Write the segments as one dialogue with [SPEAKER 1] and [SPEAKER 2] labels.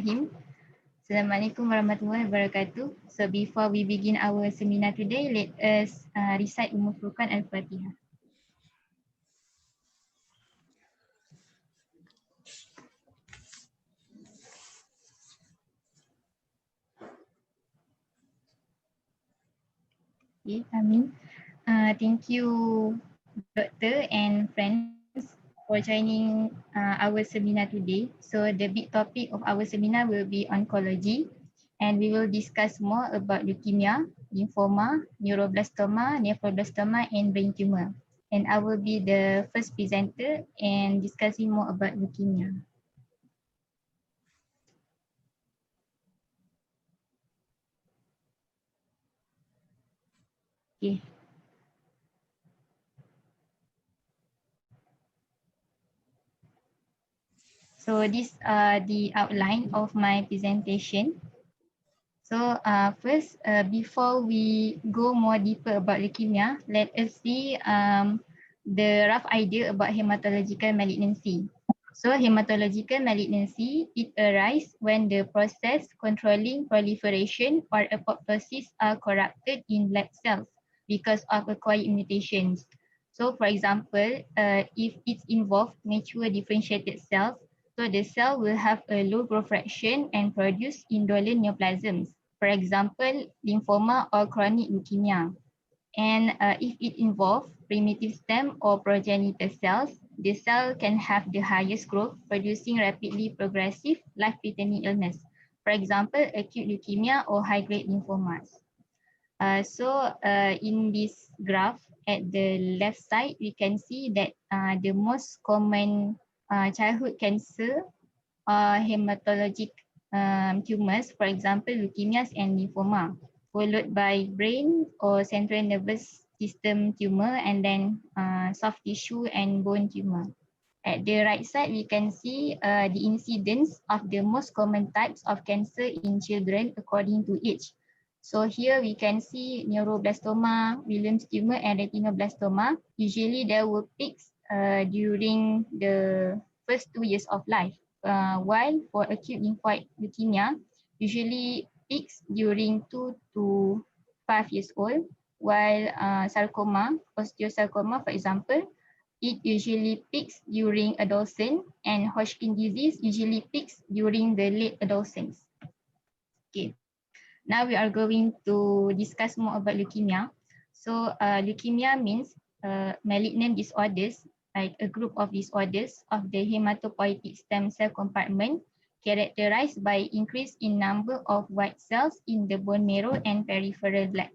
[SPEAKER 1] Assalamualaikum warahmatullahi wabarakatuh. So before we begin our seminar today, let us recite Ummul Furqan Al-Fatihah. Okay, Amin. Thank you, Doctor and friends, for joining our seminar today. So the big topic of our seminar will be oncology, and we will discuss more about leukemia, lymphoma, neuroblastoma, nephroblastoma, and brain tumor. And I will be the first presenter and discussing more about leukemia. Okay. So this the outline of my presentation. So first, before we go more deeper about leukemia, let us see the rough idea about hematological malignancy. So hematological malignancy, it arises when the process controlling proliferation or apoptosis are corrupted in blood cells because of acquired mutations. So for example, if it involves mature differentiated cells, so the cell will have a low growth fraction and produce indolent neoplasms, for example, lymphoma or chronic leukemia. And if it involves primitive stem or progenitor cells, the cell can have the highest growth, producing rapidly progressive life-threatening illness, for example, acute leukemia or high-grade lymphomas. In this graph at the left side, we can see that the most common childhood cancer are hematologic tumors, for example, leukemias and lymphoma, followed by brain or central nervous system tumor, and then soft tissue and bone tumor. At the right side, we can see the incidence of the most common types of cancer in children according to age. So here we can see neuroblastoma, Williams tumor, and retinoblastoma. Usually there were peaks during the first 2 years of life, while for acute lymphoid leukemia, usually peaks during 2 to 5 years old, while sarcoma, osteosarcoma, for example, it usually peaks during adolescence, and Hodgkin disease usually peaks during the late adolescence. Okay. Now we are going to discuss more about leukemia. So leukemia means malignant disorders, like a group of disorders of the hematopoietic stem cell compartment characterized by increase in number of white cells in the bone marrow and peripheral blood.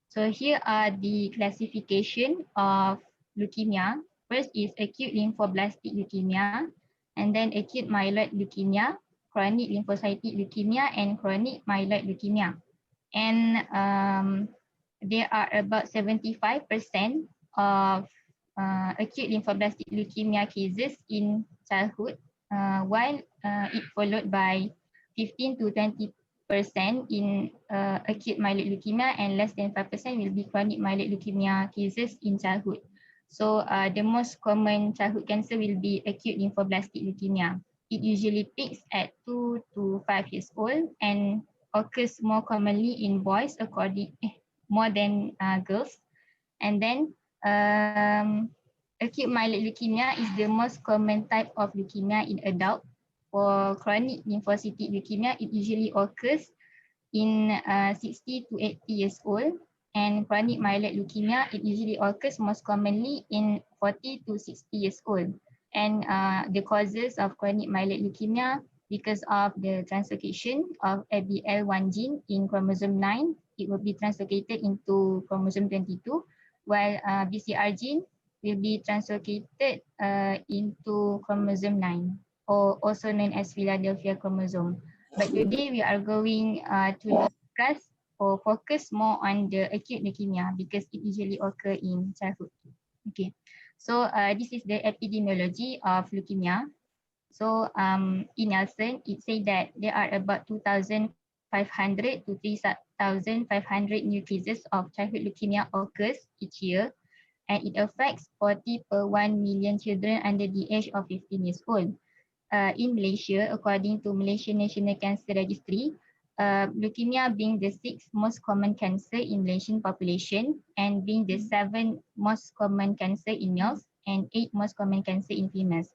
[SPEAKER 1] So here are the classification of leukemia. First is acute lymphoblastic leukemia, and then acute myeloid leukemia, chronic lymphocytic leukemia, and chronic myeloid leukemia. And there are about 75% of acute lymphoblastic leukemia cases in childhood, while it followed by 15 to 20% in acute myeloid leukemia, and less than 5% will be chronic myeloid leukemia cases in childhood. So the most common childhood cancer will be acute lymphoblastic leukemia. It usually peaks at 2 to 5 years old and occurs more commonly in boys more than girls. And then acute myeloid leukemia is the most common type of leukemia in adult. For chronic lymphocytic leukemia, it usually occurs in 60 to 80 years old, and chronic myeloid leukemia, it usually occurs most commonly in 40 to 60 years old. And the causes of chronic myeloid leukemia, because of the translocation of ABL1 gene in chromosome 9, it will be translocated into chromosome 22, while BCR gene will be translocated into chromosome 9, or also known as Philadelphia chromosome. But today we are going to discuss or focus more on the acute leukemia because it usually occur in childhood. Okay, so this is the epidemiology of leukemia. So in Nelson, it said that there are about 2,500 to 3,500 new cases of childhood leukemia occurs each year, and it affects 40 per 1 million children under the age of 15 years old. in Malaysia, according to Malaysian National Cancer Registry, leukemia being the sixth most common cancer in Malaysian population and being the seventh most common cancer in males and eighth most common cancer in females.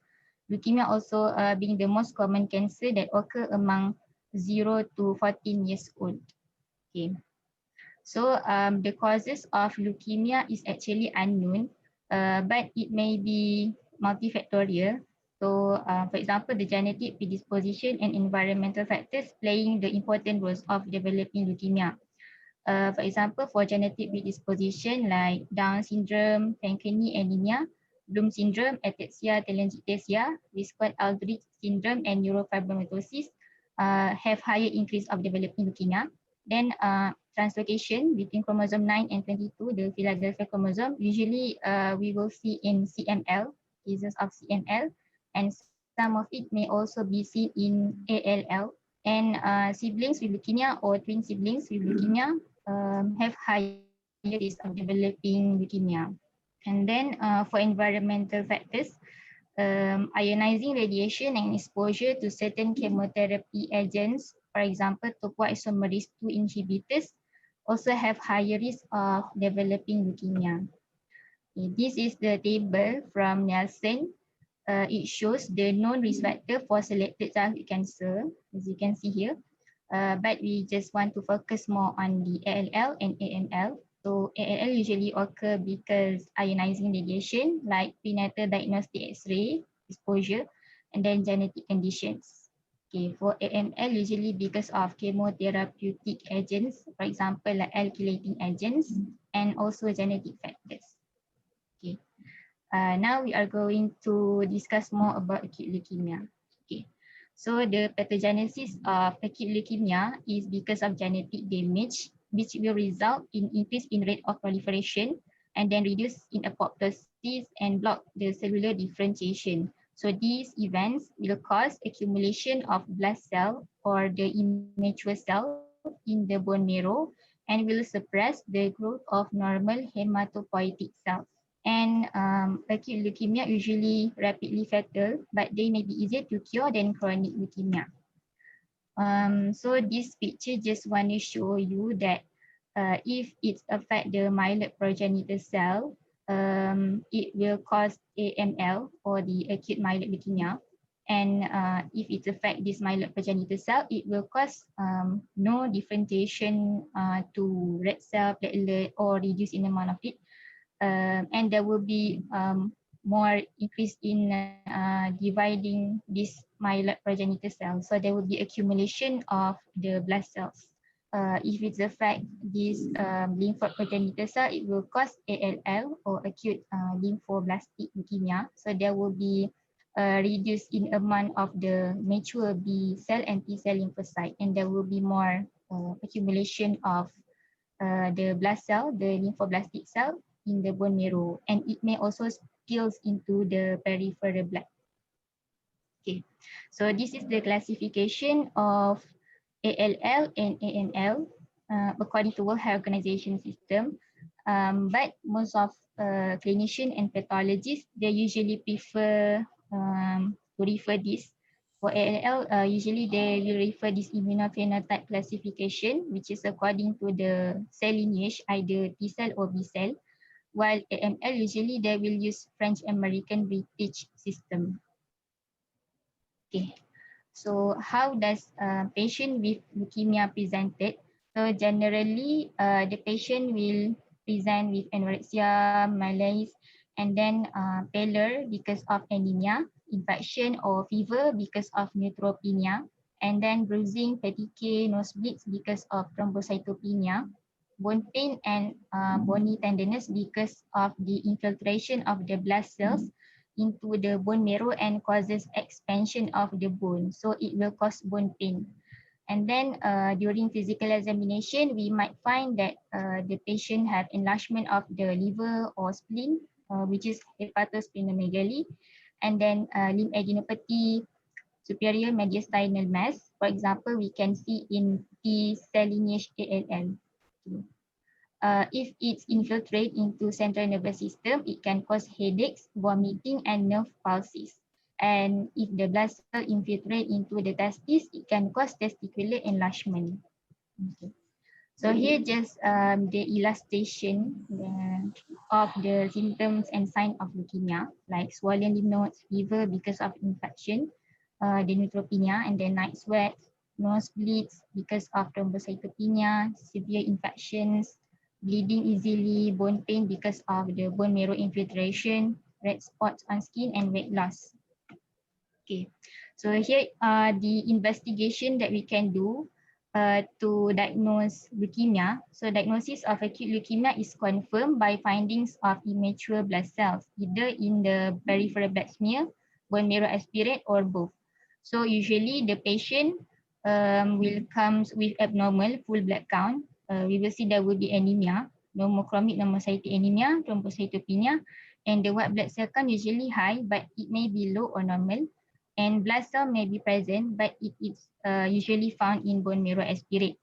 [SPEAKER 1] Leukemia also being the most common cancer that occur among 0 to 14 years old. Okay. So the causes of leukemia is actually unknown, but it may be multifactorial. So for example, the genetic predisposition and environmental factors playing the important roles of developing leukemia. For example, for genetic predisposition like Down syndrome, Fanconi anemia, Bloom syndrome, ataxia telangiectasia, Viscott-Aldrich syndrome, and neurofibromatosis have higher increase of developing leukemia. Then translocation between chromosome 9 and 22, the Philadelphia chromosome, usually we will see in CML, cases of CML, and some of it may also be seen in ALL. And siblings with leukemia or twin siblings with leukemia have higher risk of developing leukemia. And then for environmental factors, ionizing radiation and exposure to certain chemotherapy agents, for example, topoisomerase 2 inhibitors, also have higher risk of developing leukemia. Okay, this is the table from Nelson. It shows the known risk factor for selected childhood cancer, as you can see here. But we just want to focus more on the ALL and AML. So ALL usually occur because ionizing radiation like prenatal diagnostic X-ray exposure and then genetic conditions. Okay, for AML usually because of chemotherapeutic agents, for example like alkylating agents and also genetic factors. Okay. Now we are going to discuss more about acute leukemia. Okay. So the pathogenesis of acute leukemia is because of genetic damage, which will result in increase in rate of proliferation and then reduce in apoptosis and block the cellular differentiation. So these events will cause accumulation of blood cell or the immature cell in the bone marrow and will suppress the growth of normal hematopoietic cells. And acute leukemia usually rapidly fatal, but they may be easier to cure than chronic leukemia. So this picture just want to show you that if it affect the myeloid progenitor cell, it will cause AML or the acute myeloid leukemia. And if it affect this myeloid progenitor cell, it will cause no differentiation to red cell, platelet, or reduce in the amount of it. And there will be more increase in dividing this myeloid progenitor cell. So there will be accumulation of the blood cells. If it's affect this lymphoid progenitor cell, it will cause ALL or acute lymphoblastic leukemia. So there will be reduce in amount of the mature B cell and T cell lymphocyte, and there will be more accumulation of the blood cell, the lymphoblastic cell in the bone marrow, and it may also spills into the peripheral blood. Okay, so this is the classification of ALL and AML according to World Health Organization system. But most of clinicians and pathologists, they usually prefer to refer this. For ALL, usually they will refer this immunophenotype classification, which is according to the cell lineage, either T cell or B cell. While AML, usually they will use French American British system. Okay, so how does a patient with leukemia presented? So generally, the patient will present with anorexia, malaise, and then pallor because of anemia, infection or fever because of neutropenia, and then bruising, fatigue, nosebleeds because of thrombocytopenia, bone pain and bony tenderness because of the infiltration of the blood cells into the bone marrow and causes expansion of the bone. So it will cause bone pain. And then during physical examination, we might find that the patient have enlargement of the liver or spleen, which is hepatosplenomegaly, and then lymphadenopathy, superior mediastinal mass. For example, we can see in T cell lineage ALL. If it's infiltrate into central nervous system, it can cause headaches, vomiting, and nerve pulses. And if the blood cell infiltrate into the testis, it can cause testicular enlargement. Okay. So here just the illustration of the symptoms and signs of leukemia, like swollen lymph nodes, fever because of infection, the neutropenia, and then night sweats, nosebleeds because of thrombocytopenia, severe infections, bleeding easily, bone pain because of the bone marrow infiltration, red spots on skin, and weight loss. Okay, so here are the investigation that we can do to diagnose leukemia. So diagnosis of acute leukemia is confirmed by findings of immature blood cells, either in the peripheral blood smear, bone marrow aspirate, or both. So usually the patient will come with abnormal full blood count. We will see there will be anemia, normochromic normocytic anemia, thrombocytopenia, and the white blood cell count usually high, but it may be low or normal. And blood cell may be present, but it is usually found in bone marrow aspirate.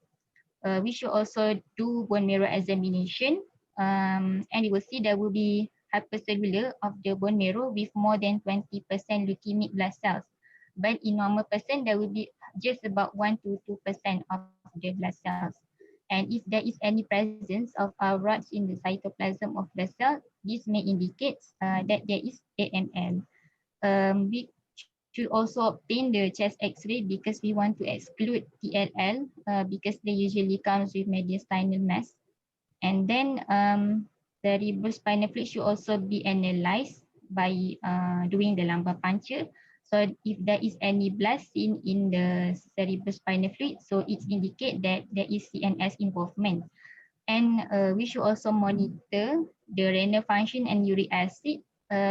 [SPEAKER 1] We should also do bone marrow examination, and you will see there will be hypercellular of the bone marrow with more than 20% leukemic blood cells. But in normal person, there will be just about 1 to 2% of the blood cells. And if there is any presence of rods in the cytoplasm of the cell, this may indicate that there is AML. We should also obtain the chest X-ray because we want to exclude TLL because they usually comes with mediastinal mass. And then cerebrospinal fluid should also be analyzed by doing the lumbar puncture. So if there is any blood seen in the cerebrospinal fluid, so it indicates that there is CNS involvement. And we should also monitor the renal function and uric acid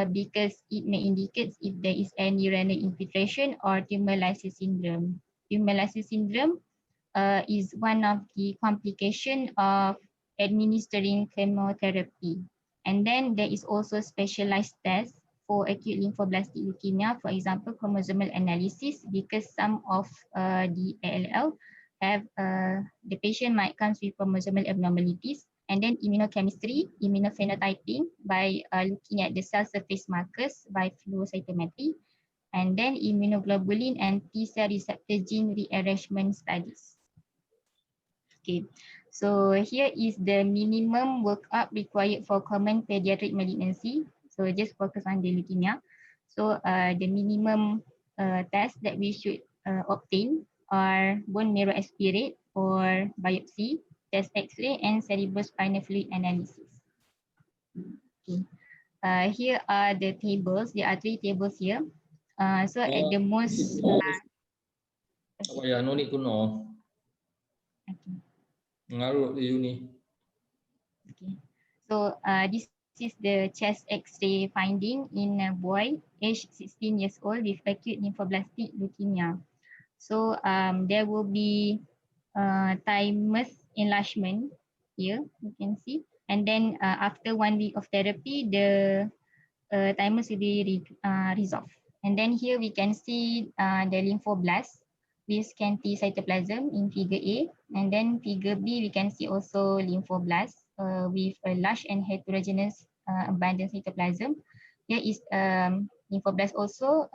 [SPEAKER 1] because it may indicate if there is any renal infiltration or tumor lysis syndrome. Tumor lysis syndrome is one of the complications of administering chemotherapy. And then there is also specialized tests for acute lymphoblastic leukemia, for example, chromosomal analysis, because some of the ALL have the patient might come with chromosomal abnormalities, and then immunochemistry, immunophenotyping by looking at the cell surface markers by flow cytometry, and then immunoglobulin and T-cell receptor gene rearrangement studies. Okay, so here is the minimum workup required for common pediatric malignancy. So just focus on the leukemia. So the minimum test that we should obtain are bone marrow aspirate or biopsy, chest X-ray, and cerebrospinal fluid analysis. Okay. Here are the tables. There are 3 tables here. So at the most...
[SPEAKER 2] Oh yeah, no need to know.
[SPEAKER 1] Okay.
[SPEAKER 2] Ngaruh di uni.
[SPEAKER 1] Okay. So this is the chest X-ray finding in a boy aged 16 years old with acute lymphoblastic leukemia. So there will be thymus enlargement here, you can see. And then after 1 week of therapy, the thymus will be resolved. And then here we can see the lymphoblast with scanty cytoplasm in figure A. And then figure B, we can see also lymphoblast with a large and heterogeneous abundant cytoplasm. Here is lymphoblast also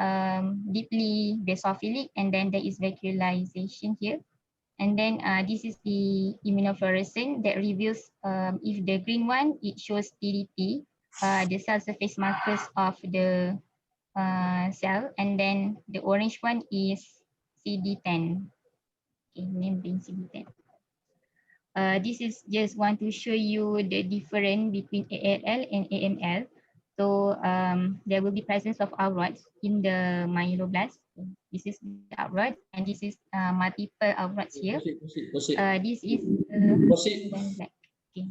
[SPEAKER 1] deeply basophilic, and then there is vacuolization here. And then this is the immunofluorescence that reveals if the green one, it shows TDT, the cell surface markers of the cell, and then the orange one is CD10. Okay, membrane CD10. This is just want to show you the difference between ALL and AML. So there will be presence of outrights in the myeloblast. This is the outright, and this is multiple outrights here. This is black. Okay.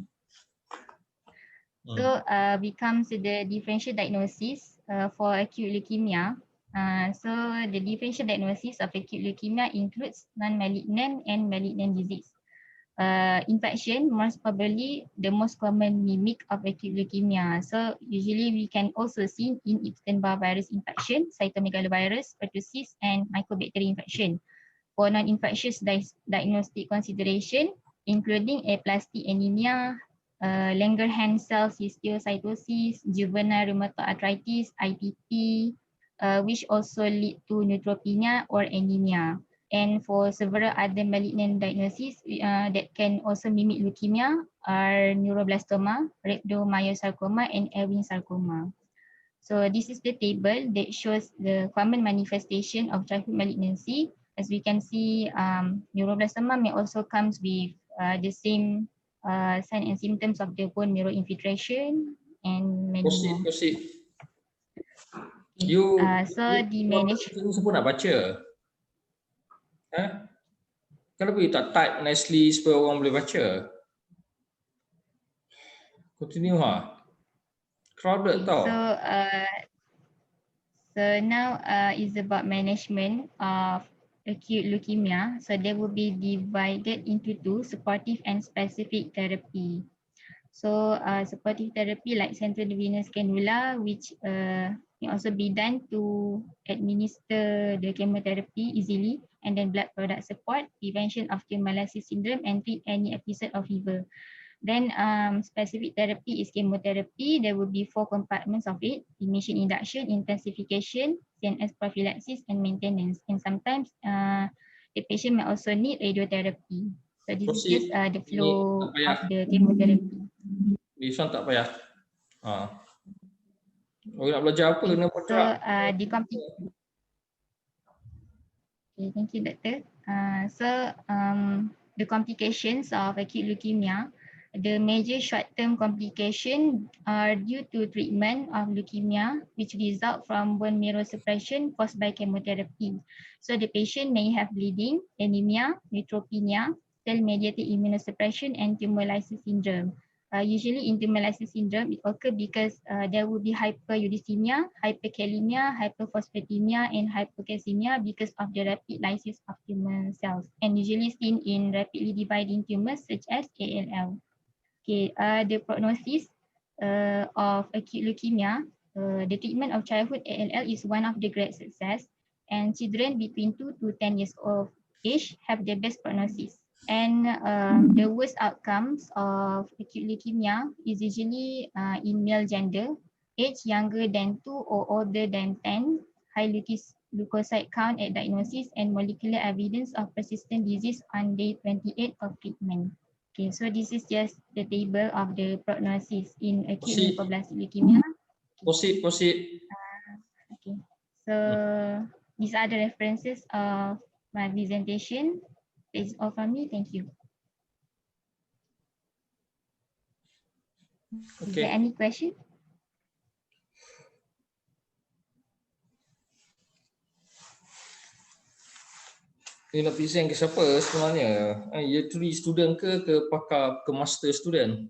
[SPEAKER 1] So becomes the differential diagnosis for acute leukemia. So the differential diagnosis of acute leukemia includes non-malignant and malignant disease. Infection, most probably the most common mimic of acute leukemia. So usually we can also see in Epstein-Barr virus infection, cytomegalovirus, pertussis, and mycobacterium infection. For non-infectious diagnostic consideration, including aplastic anemia, Langerhans cell histiocytosis, juvenile rheumatoid arthritis, ITP, which also lead to neutropenia or anemia. And for several other malignant diagnoses that can also mimic leukemia are neuroblastoma, rhabdomyosarcoma, and Ewing sarcoma. So this is the table that shows the common manifestation of childhood malignancy. As we can see, neuroblastoma may also comes with the same sign and symptoms of the bone marrow infiltration and many
[SPEAKER 2] Proceed,
[SPEAKER 1] more.
[SPEAKER 2] proceed.
[SPEAKER 1] Okay.
[SPEAKER 2] You,
[SPEAKER 1] So
[SPEAKER 2] you
[SPEAKER 1] the management.
[SPEAKER 2] ini semua nak baca. Kenapa you tak type nicely supaya orang boleh baca? Continue Crowded
[SPEAKER 1] Okay,
[SPEAKER 2] tau.
[SPEAKER 1] so now is about management of acute leukemia. So they will be divided into two, supportive and specific therapy. So supportive therapy like central venous cannula, which can also be done to administer the chemotherapy easily, and then blood product support, prevention of hemolysis syndrome, and treat any episode of fever. Then specific therapy is chemotherapy. There will be 4 compartments of it: initial induction, intensification, CNS prophylaxis, and maintenance. And sometimes the patient may also need radiotherapy. So this is just
[SPEAKER 2] Proceed.
[SPEAKER 1] the
[SPEAKER 2] Ini tak
[SPEAKER 1] flow
[SPEAKER 2] payah.
[SPEAKER 1] of the chemotherapy.
[SPEAKER 2] This one tak payah. Orang nak belajar apa
[SPEAKER 1] Okay.
[SPEAKER 2] kena
[SPEAKER 1] So
[SPEAKER 2] baca.
[SPEAKER 1] okay, thank you, Doctor. The complications of acute leukemia, the major short-term complications are due to treatment of leukemia, which result from bone marrow suppression caused by chemotherapy. So the patient may have bleeding, anemia, neutropenia, cell-mediated immunosuppression, and hemolysis syndrome. Usually in hemolysis syndrome, it occurs because there will be hyperuricemia, hyperkalemia, hyperphosphatemia, and hypocalcemia because of the rapid lysis of tumor cells, and usually seen in rapidly dividing tumors such as ALL. Okay, the prognosis of acute leukemia, the treatment of childhood ALL is one of the great success, and children between 2 to 10 years of age have the best prognosis. And the worst outcomes of acute leukemia is usually in male gender, age younger than 2 or older than 10, high leukocyte count at diagnosis, and molecular evidence of persistent disease on day 28 of treatment. Okay, so this is just the table of the prognosis in acute lymphoblastic leukemia.
[SPEAKER 2] Proceed.
[SPEAKER 1] Okay, so these are the references of my presentation. That is all from me. Thank you. Is there any question?
[SPEAKER 2] Ni nak present ke siapa sebenarnya? Year 3 student ke pakar ke master student?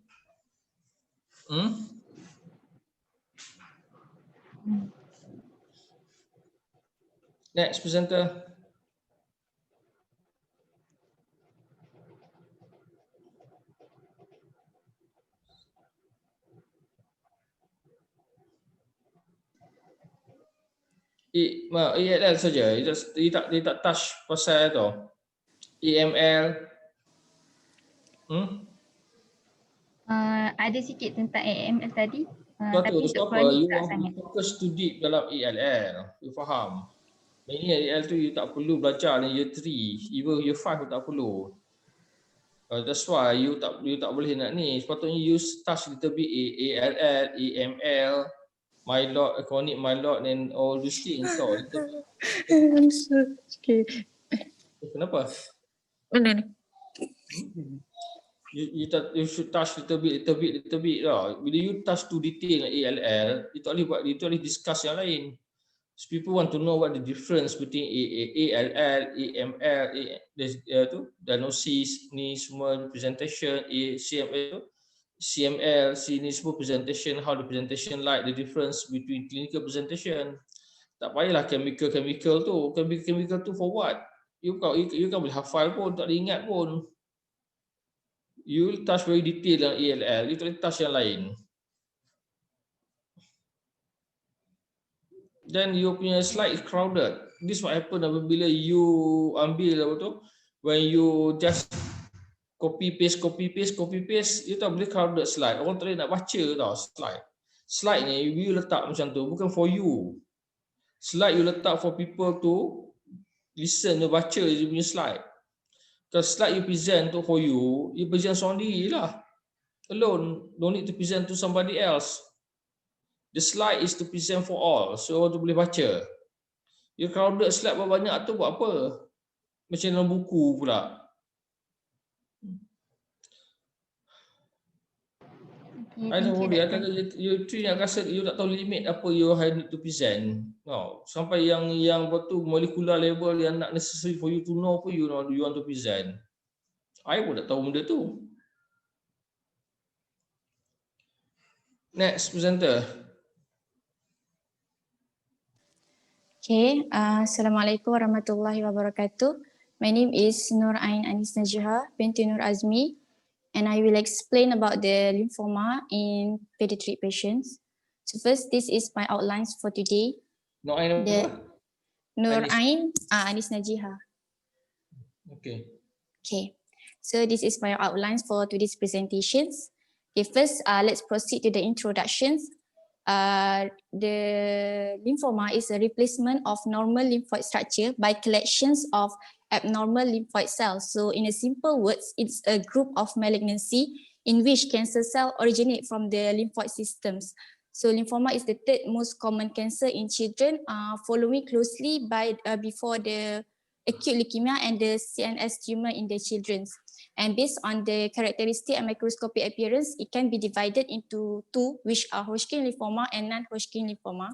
[SPEAKER 2] Next presenter. ELL saja. Dia tak touch pasal tu. EML.
[SPEAKER 1] Ada sikit tentang AML tadi, tapi untuk
[SPEAKER 2] Sebab apa?
[SPEAKER 1] kronik
[SPEAKER 2] You
[SPEAKER 1] tak sangat.
[SPEAKER 2] focus to deep dalam ELL. You faham? Ini ELL tu you tak perlu belajar dalam year 3. Even year 5 you tak perlu. That's why you tak boleh nak ni. Sepatutnya you touch little bit ALL, EML, myeloid, chronic myeloid and all these things. So,
[SPEAKER 3] Okay.
[SPEAKER 2] Kenapa?
[SPEAKER 3] Mana ni?
[SPEAKER 2] You should touch little bit lah. Bila you touch too detail ALL, you tak boleh discuss yang lain. So people want to know what the difference between ALL, AML, diagnosis ni semua presentation, CML, ni semua presentation, how the presentation like, the difference between clinical presentation. Tak payahlah chemical tu. Chemical tu for what? You kan boleh hafal pun, tak boleh ingat pun. You touch very detail dalam ALL, you tak boleh touch yang lain. Then you punya slide is crowded. This what happen apabila you ambil apa tu, when you just copy paste, you tak boleh crowded slide. Orang tak boleh nak baca tau slide. Slide ni you letak macam tu bukan for you. Slide you letak for people to listen, to baca you punya slide. Kalau slide you present for you present seorang diri lah. Alone, don't need to present to somebody else. The slide is to present for all, so tu boleh baca. You crowded slide banyak tu buat apa? Macam dalam buku pula. I don't worry, you yang rasa you tak tahu limit apa you need to present. No, sampai yang betul molecular level yang not necessary for you to know apa you want to present. I pun tak tahu benda tu. Next presenter.
[SPEAKER 3] Okay, Assalamualaikum warahmatullahi wabarakatuh. My name is Nur Ain Anis Najihah binti Nur Azmi, and I will explain about the lymphoma in pediatric patients. So first, this is my outlines for today.
[SPEAKER 2] Nur Ain apa?
[SPEAKER 3] Nur Ain Anis Najihah.
[SPEAKER 2] Okay.
[SPEAKER 3] Okay, so this is my outlines for today's presentations. Okay, first, let's proceed to the introductions. The lymphoma is a replacement of normal lymphoid structure by collections of abnormal lymphoid cells. So in a simple words, it's a group of malignancy in which cancer cells originate from the lymphoid systems. So lymphoma is the third most common cancer in children, following closely by before the acute leukemia and the CNS tumor in the children. And based on the characteristic and microscopic appearance, it can be divided into two, which are Hodgkin lymphoma and non-Hodgkin lymphoma.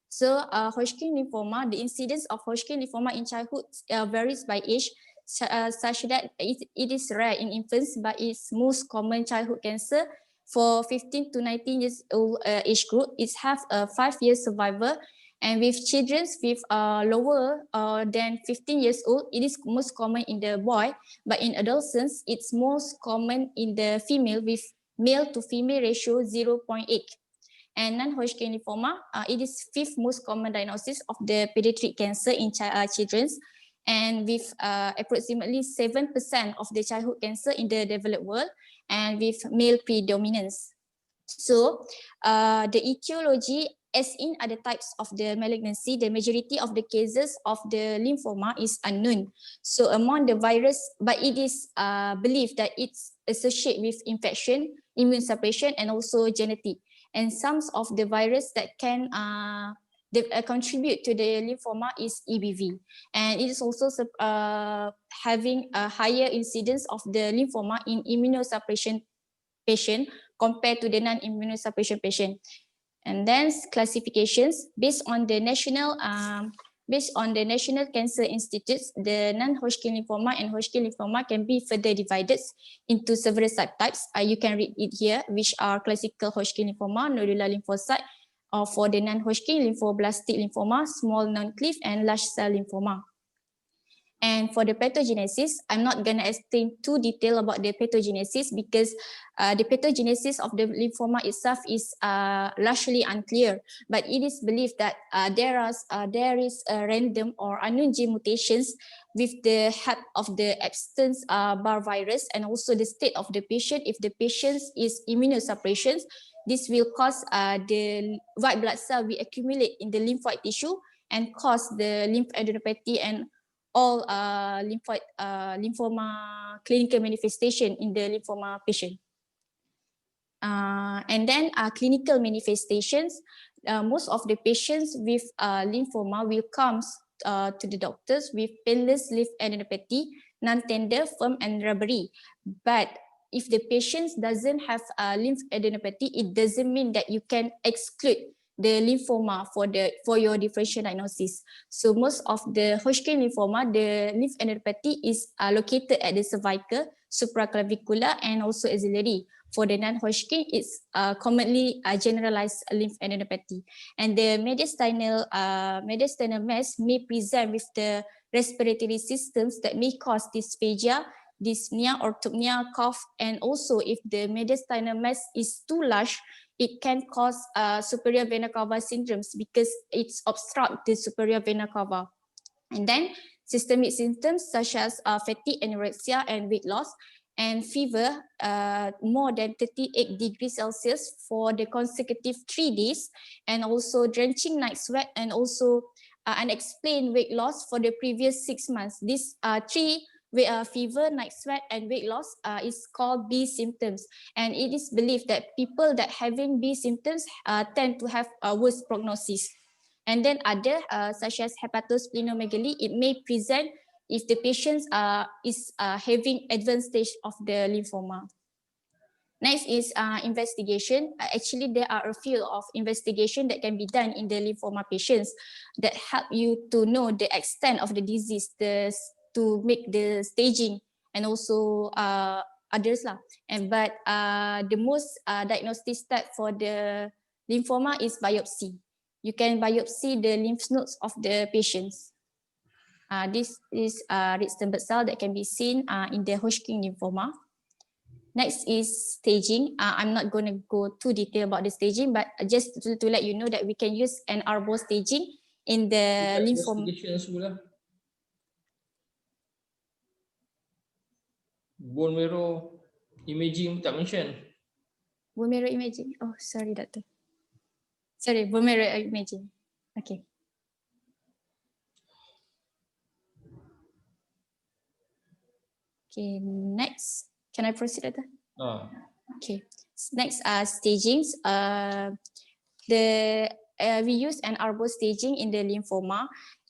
[SPEAKER 3] So Hodgkin lymphoma, the incidence of Hodgkin lymphoma in childhood varies by age, such that it is rare in infants, but it's most common childhood cancer. For 15 to 19 years old age group, it has a 5-year survival. And with children with lower than 15 years old, it is most common in the boy, but in adolescents, it's most common in the female with male to female ratio 0.8. And non-Hodgkin lymphoma, it is fifth most common diagnosis of the pediatric cancer in children, and with approximately 7% of the childhood cancer in the developed world, and with male predominance. So the etiology, as in other types of the malignancy, the majority of the cases of the lymphoma is unknown. So among the virus, but it is believed that it's associated with infection, immune suppression, and also genetic. And some of the virus that can contribute to the lymphoma is EBV. And it is also having a higher incidence of the lymphoma in immunosuppression patient compared to the non-immunosuppression patient. And then classifications based on the National Cancer Institutes, the non-Hodgkin lymphoma and Hodgkin lymphoma can be further divided into several subtypes. You can read it here, which are classical Hodgkin lymphoma, nodular lymphocyte, or for the non-Hodgkin, lymphoblastic lymphoma, small non-cleft, and large cell lymphoma. And for the pathogenesis, I'm not going to explain too detail about the pathogenesis because the pathogenesis of the lymphoma itself is largely unclear. But it is believed that there is a random or unknown gene mutations with the help of the Epstein-Barr virus and also the state of the patient. If the patient is immunosuppression, this will cause the white blood cell will accumulate in the lymphoid tissue and cause the lymphadenopathy and all lymphoma clinical manifestation in the lymphoma patient. And then clinical manifestations, most of the patients with lymphoma will come to the doctors with painless lymphadenopathy, non-tender, firm, and rubbery. But if the patient doesn't have lymphadenopathy, it doesn't mean that you can exclude the lymphoma for your differential diagnosis. So most of the Hodgkin lymphoma, the lymphadenopathy is located at the cervical, supraclavicular, and also axillary. For the non-Hodgkin, it's commonly generalized lymphadenopathy. And the mediastinal mass may present with the respiratory systems that may cause dysphagia, dyspnea, orthopnea, cough, and also if the mediastinal mass is too large, it can cause superior vena cava syndromes because it's obstruct the superior vena cava. And then systemic symptoms such as fatigue, anorexia, and weight loss. and fever more than 38 degrees Celsius for the consecutive 3 days, and also drenching night sweat, and also unexplained weight loss for the previous 6 months. These three fever, night sweat, and weight loss is called B symptoms, and it is believed that people that having B symptoms tend to have a worse prognosis. And then other such as hepatosplenomegaly, it may present if the patient is having advanced stage of the lymphoma. Next is investigation. Actually, there are a few of investigation that can be done in the lymphoma patients that help you to know the extent of the disease, to make the staging, and also others lah. But the most diagnostic step for the lymphoma is biopsy. You can biopsy the lymph nodes of the patients. This is red stem cell that can be seen in the Hodgkin lymphoma. Next is staging. I'm not going to go too detail about the staging, but just to let you know that we can use an arbor staging in the lymphoma.
[SPEAKER 2] Bone marrow imaging tak mention.
[SPEAKER 3] Bone marrow imaging. Oh, sorry, Dato. Sorry, bone marrow imaging. Okay. Okay, next. Can I proceed, Dato? Okay. Next are stagings. We use an arbor staging in the lymphoma.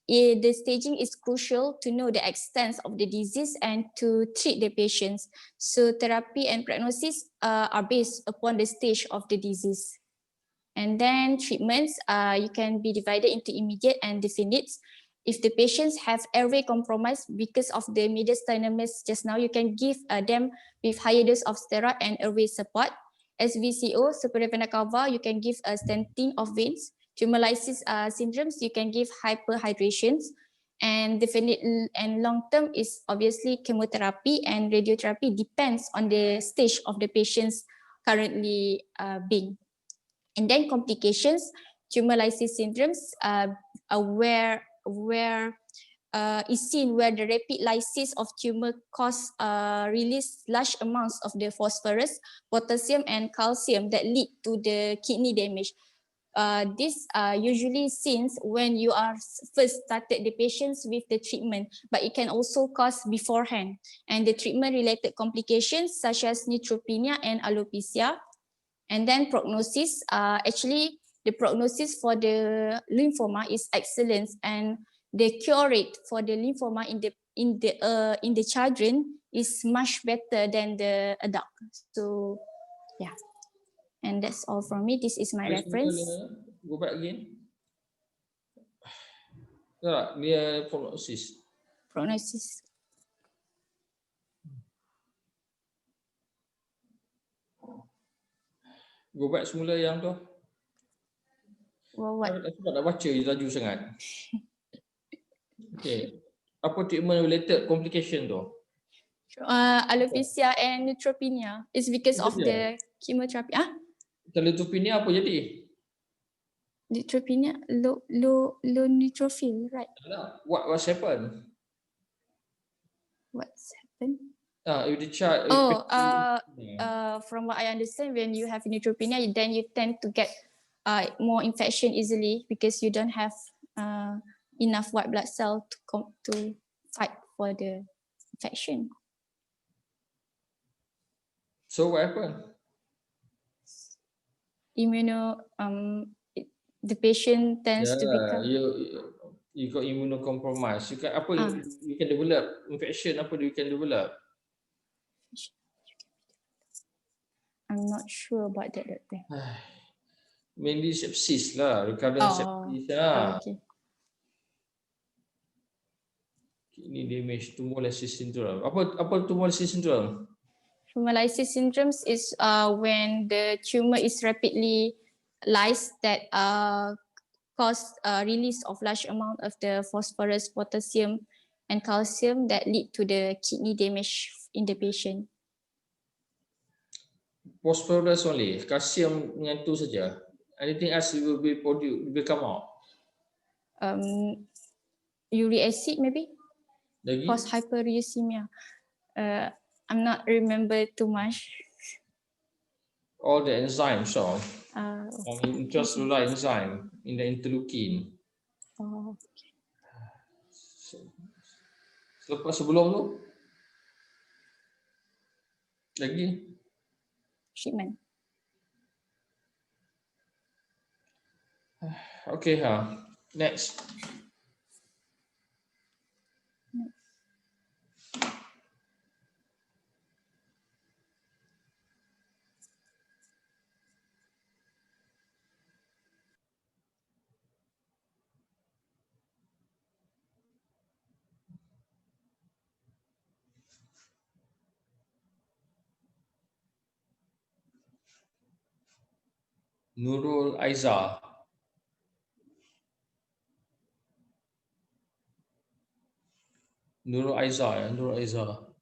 [SPEAKER 3] The staging is crucial to know the extent of the disease and to treat the patients. So therapy and prognosis are based upon the stage of the disease. And then treatments, you can be divided into immediate and definite. If the patients have airway compromise because of the mediastinum just now, you can give them with higher dose of steroid and airway support. SVCO, superior vena cava, you can give a stenting of veins. Tumor lysis syndromes, you can give hyperhydrations. And definite and long term is obviously chemotherapy and radiotherapy, depends on the stage of the patients currently being. And then complications, tumor lysis syndromes, where is seen where the rapid lysis of tumor cause release large amounts of the phosphorus, potassium, and calcium that lead to the kidney damage. This usually seen when you are first started the patients with the treatment, but it can also cause beforehand. And the treatment related complications such as neutropenia and alopecia. And then prognosis, actually the prognosis for the lymphoma is excellent, and the cure rate for the lymphoma in the children is much better than the adult. So yeah, and that's all from me. This is my reference.
[SPEAKER 2] Go back again. Dia prognosis.
[SPEAKER 3] Prognosis.
[SPEAKER 2] Go back semula yang tu.
[SPEAKER 3] What?
[SPEAKER 2] Sebab nak baca laju sangat. Okay. Apa treatment related complication tu?
[SPEAKER 3] Alopecia and neutropenia is because of the chemotherapy.
[SPEAKER 2] Kalau neutropenia apa jadi?
[SPEAKER 3] Neutropenia, low neutrophil, right?
[SPEAKER 2] What's happened?
[SPEAKER 3] What's happened?
[SPEAKER 2] If the child.
[SPEAKER 3] From what I understand, when you have neutropenia, then you tend to get more infection easily because you don't have enough white blood cell to fight for the infection.
[SPEAKER 2] So what happened?
[SPEAKER 3] The patient tends to become.
[SPEAKER 2] You got immunocompromised. You can develop infection. Apa you can develop?
[SPEAKER 3] I'm not sure about that, Doctor.
[SPEAKER 2] Mainly sepsis lah, recurrent sepsis lah.
[SPEAKER 3] Okay.
[SPEAKER 2] Kidney damage, tumor lysis syndrome. Apa tumor lysis syndrome?
[SPEAKER 3] Tumor lysis syndromes is when the tumor is rapidly lysed that cause release of large amount of the phosphorus, potassium, and calcium that lead to the kidney damage in the patient.
[SPEAKER 2] Phosphorus only, calcium yang tu saja. Anything else will be produced, will come out?
[SPEAKER 3] Uric acid maybe?
[SPEAKER 2] Lagi?
[SPEAKER 3] Cause hyperuricemia. I'm not remember too much.
[SPEAKER 2] All the enzymes
[SPEAKER 3] Uh,
[SPEAKER 2] intracellular enzyme in the interleukin.
[SPEAKER 3] oh,
[SPEAKER 2] Sebelum tu lagi.
[SPEAKER 3] treatment.
[SPEAKER 2] Okay, next. Nurul Aiza. Nurul Aiza ya, Nurul Aiza.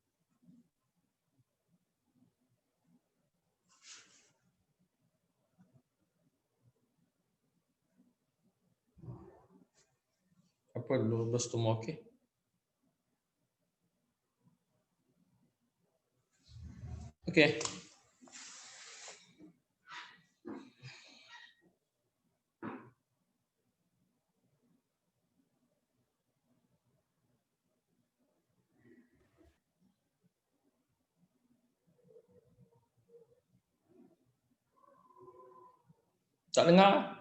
[SPEAKER 2] Apa 12 tu okey. Okey. Tak dengar?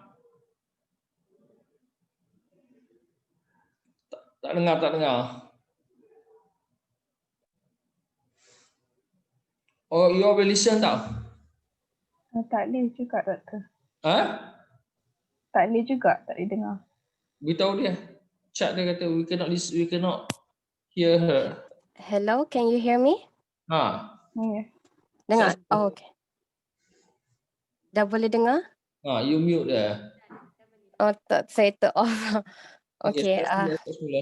[SPEAKER 2] Tak dengar, tak dengar. Oh, you all will listen tak?
[SPEAKER 4] Tak boleh juga, doktor.
[SPEAKER 2] Ha?
[SPEAKER 4] Tak boleh juga, tak boleh dengar.
[SPEAKER 2] Beritahu dia. Chat dia kata we cannot listen, we cannot hear her.
[SPEAKER 5] Hello, can you hear me?
[SPEAKER 2] Ha.
[SPEAKER 4] Ya.
[SPEAKER 5] Dengar?
[SPEAKER 2] Chat-
[SPEAKER 5] Oh, okay. Dah boleh dengar?
[SPEAKER 2] You mute dia.
[SPEAKER 5] Oh, tak, saya off. Okay.
[SPEAKER 2] Start semula.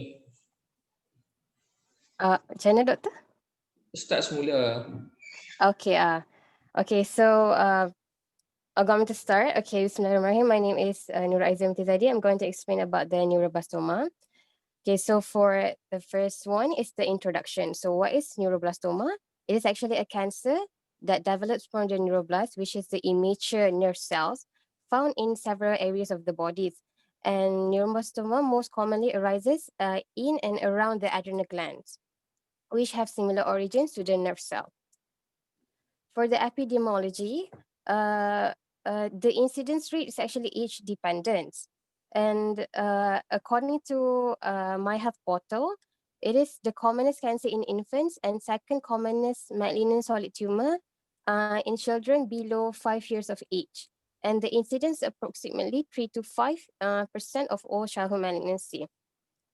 [SPEAKER 5] Macam mana, doktor?
[SPEAKER 2] Start semula.
[SPEAKER 5] Okay. Okay. So, I'm going to start. Okay. Bismillahirrahmanirrahim. My name is Nur Aizam Tizadi. I'm going to explain about the neuroblastoma. Okay. So, for the first one is the introduction. So, what is neuroblastoma? It is actually a cancer that develops from the neuroblast, which is the immature nerve cells found in several areas of the body. And neuroblastoma most commonly arises in and around the adrenal glands, which have similar origins to the nerve cell. For the epidemiology, the incidence rate is actually age dependent. And according to My Health Portal, it is the commonest cancer in infants and second commonest malignant solid tumor in children below 5 years of age. And the incidence approximately 3 to 5% of all childhood malignancy.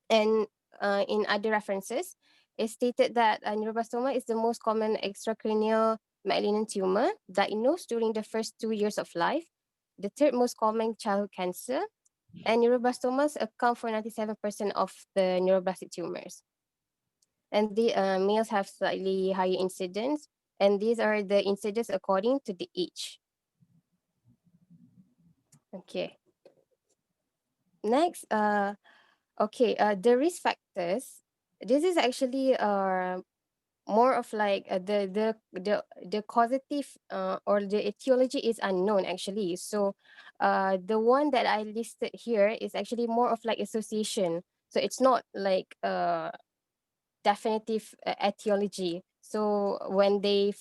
[SPEAKER 5] And in other references, it stated that neuroblastoma is the most common extracranial malignant tumor diagnosed during the first 2 years of life, the third most common childhood cancer, and neuroblastomas account for 97% of the neuroblastic tumors. And the males have slightly higher incidence, and these are the incidence according to the age. Okay. Next, okay, the risk factors. This is actually more of like the causative or the etiology is unknown actually. So the one that I listed here is actually more of like association. So it's not like definitive etiology. So when they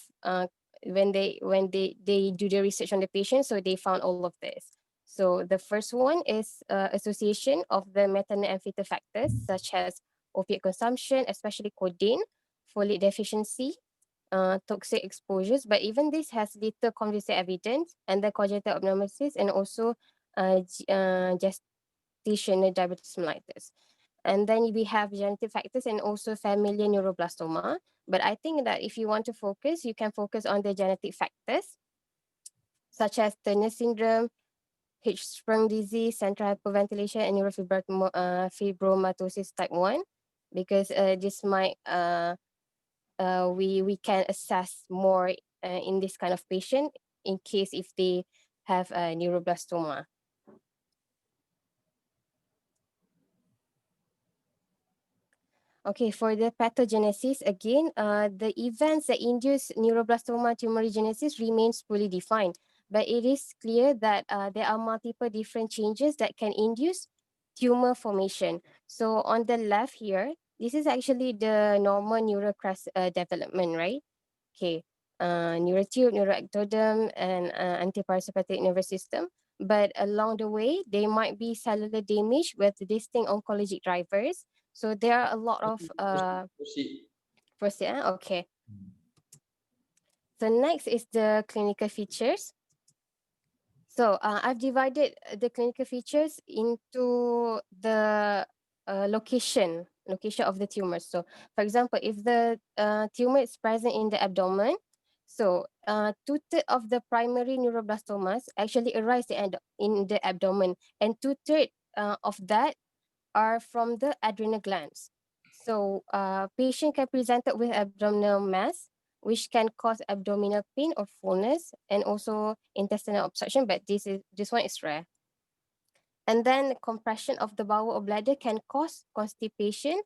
[SPEAKER 5] do the research on the patient, so they found all of this. So the first one is association of the maternal and fetal factors such as opiate consumption, especially codeine, folate deficiency, toxic exposures. But even this has little convincing evidence, and the congenital abnormalities, and also gestational diabetes mellitus. And then we have genetic factors and also familial neuroblastoma. But I think that if you want to focus, you can focus on the genetic factors, such as Turner syndrome, H-sprung disease, central hypoventilation, and neurofibromatosis type 1, because this might, we can assess more in this kind of patient in case if they have a neuroblastoma. Okay, for the pathogenesis, again, the events that induce neuroblastoma tumorigenesis remains fully defined, but it is clear that there are multiple different changes that can induce tumor formation. So on the left here, this is actually the normal neurocrest development, right? Okay, neurotube, neuroectoderm, and antiparasimpathetic nervous system. But along the way, there might be cellular damage with distinct oncologic drivers. So there are a lot of
[SPEAKER 2] Proceed.
[SPEAKER 5] proceed. Okay. So next is the clinical features. So I've divided the clinical features into the location of the tumor. So for example, if the tumor is present in the abdomen, so two-thirds of the primary neuroblastomas actually arise in the abdomen, and two-thirds of that are from the adrenal glands. So patient can present with abdominal mass, which can cause abdominal pain or fullness, and also intestinal obstruction, but this one is rare. And then compression of the bowel or bladder can cause constipation,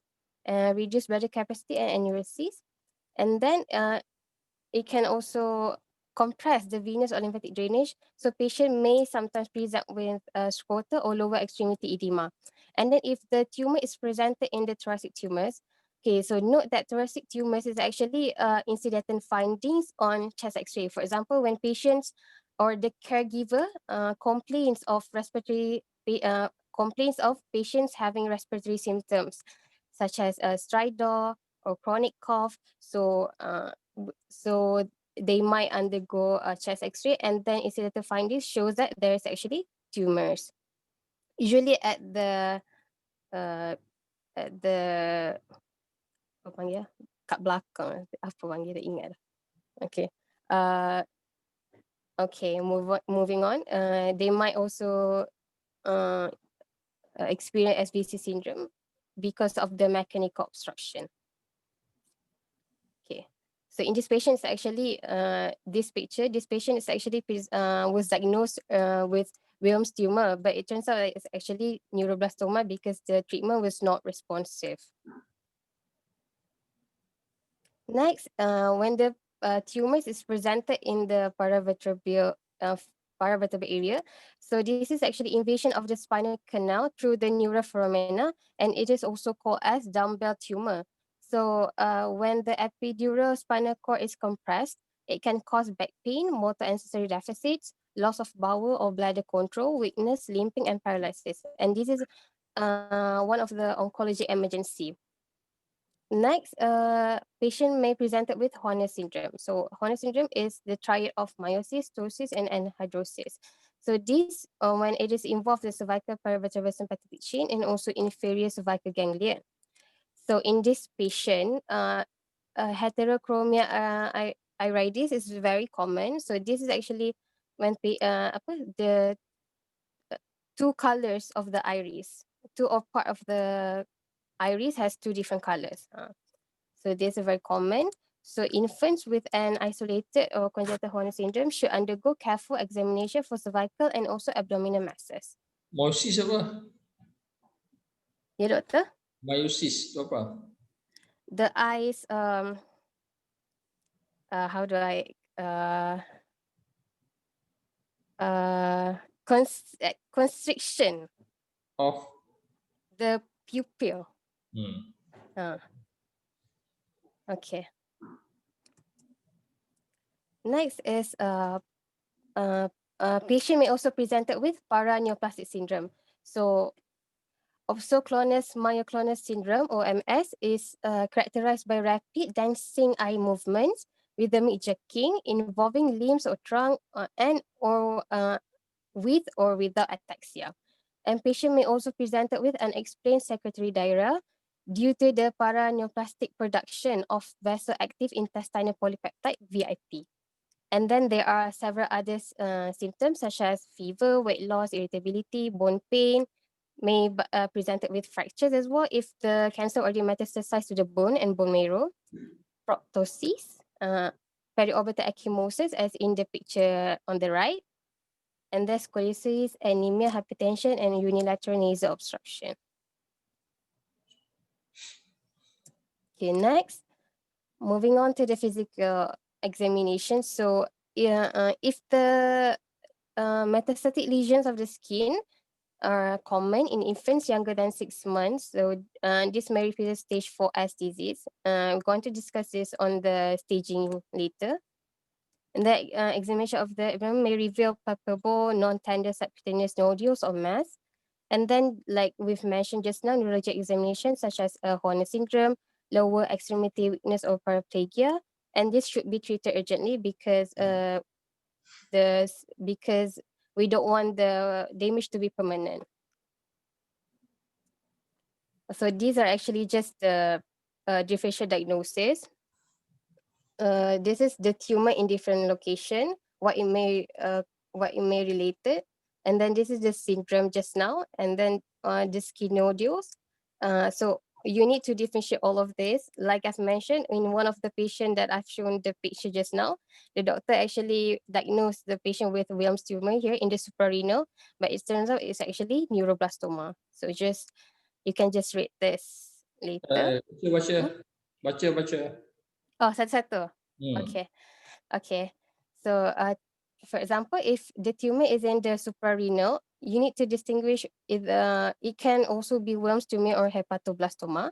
[SPEAKER 5] reduce bladder capacity and aneurysms. And then it can also compress the venous or lymphatic drainage. So patient may sometimes present with scrotal or lower extremity edema. And then if the tumor is presented in the thoracic tumors, okay, so note that thoracic tumors is actually incidental findings on chest x-ray. For example, when patients or the caregiver complains of complaints of patients having respiratory symptoms, such as stridor or chronic cough. So they might undergo a chest x-ray, and then incidental findings shows that there is actually tumors. Usually uh, at the apa panggil kat belakang, apa panggil tak ingat. Okay. Uh, okay, moving on. They might also uh, experience SVC syndrome because of the mechanical obstruction. Okay. So in this patient, is actually this patient is actually was diagnosed with Wilms tumor, but it turns out that it's actually neuroblastoma because the treatment was not responsive. Next, when the tumors is presented in the paravertebral area, so this is actually invasion of the spinal canal through the neuroforamina, and it is also called as dumbbell tumor. So when the epidural spinal cord is compressed, it can cause back pain, motor and sensory deficits, loss of bowel or bladder control, weakness, limping, and paralysis. And this is one of the oncology emergency. Next, patient may present with Horner syndrome. So Horner syndrome is the triad of meiosis, ptosis, and anhidrosis. So this, when it is involved the cervical paravertebral sympathetic chain and also inferior cervical ganglia. So in this patient, heterochromia iridis is very common. So this is actually when the two colors of the iris, two or part of the iris has two different colors. So this is very common. So infants with an isolated or congenital Horner syndrome should undergo careful examination for cervical and also abdominal masses.
[SPEAKER 2] Meiosis apa?
[SPEAKER 5] Ya, doktor?
[SPEAKER 2] Meiosis tu apa?
[SPEAKER 5] The eyes, how do I, constriction,
[SPEAKER 2] Of.
[SPEAKER 5] the pupil.
[SPEAKER 2] Hmm.
[SPEAKER 5] Okay. Next is patient may also present with paraneoplastic syndrome. So opsoclonus myoclonus syndrome, OMS, is characterized by rapid dancing eye movements, rhythmic jerking involving limbs or trunk with or without ataxia. And patient may also present with unexplained secretory diarrhea due to the paraneoplastic production of vasoactive intestinal polypeptide, VIP. And then there are several other symptoms such as fever, weight loss, irritability, bone pain, may presented with fractures as well if the cancer already metastasized to the bone and bone marrow, proptosis, periorbital ecchymosis as in the picture on the right, and then scoliosis, anemia, hypertension, and unilateral nasal obstruction. Okay, next, moving on to the physical examination. So yeah, if the metastatic lesions of the skin are common in infants younger than 6 months, so this may represent stage 4S disease. I'm going to discuss this on the staging later. And the examination of the abdomen may reveal palpable, non-tender subcutaneous nodules or mass. And then, like we've mentioned just now, neurologic examination such as Horner syndrome, lower extremity weakness or paraplegia, and this should be treated urgently because because we don't want the damage to be permanent. So these are actually just the differential diagnosis. This is the tumor in different location, what it may related, and then this is the syndrome just now, and then the skin nodules. So you need to differentiate all of this. Like I've mentioned, in one of the patient that I've shown the picture just now, the doctor actually diagnosed the patient with Wilms tumor here in the suprarenal, but it turns out it's actually neuroblastoma. So just you can just read this later.
[SPEAKER 2] Baca.
[SPEAKER 5] Hmm?
[SPEAKER 2] Baca.
[SPEAKER 5] Oh, satu-satu.
[SPEAKER 2] Hmm.
[SPEAKER 5] Okay. Okay. So, for example, if the tumor is in the suprarenal, you need to distinguish it can also be Wilms tumor or hepatoblastoma.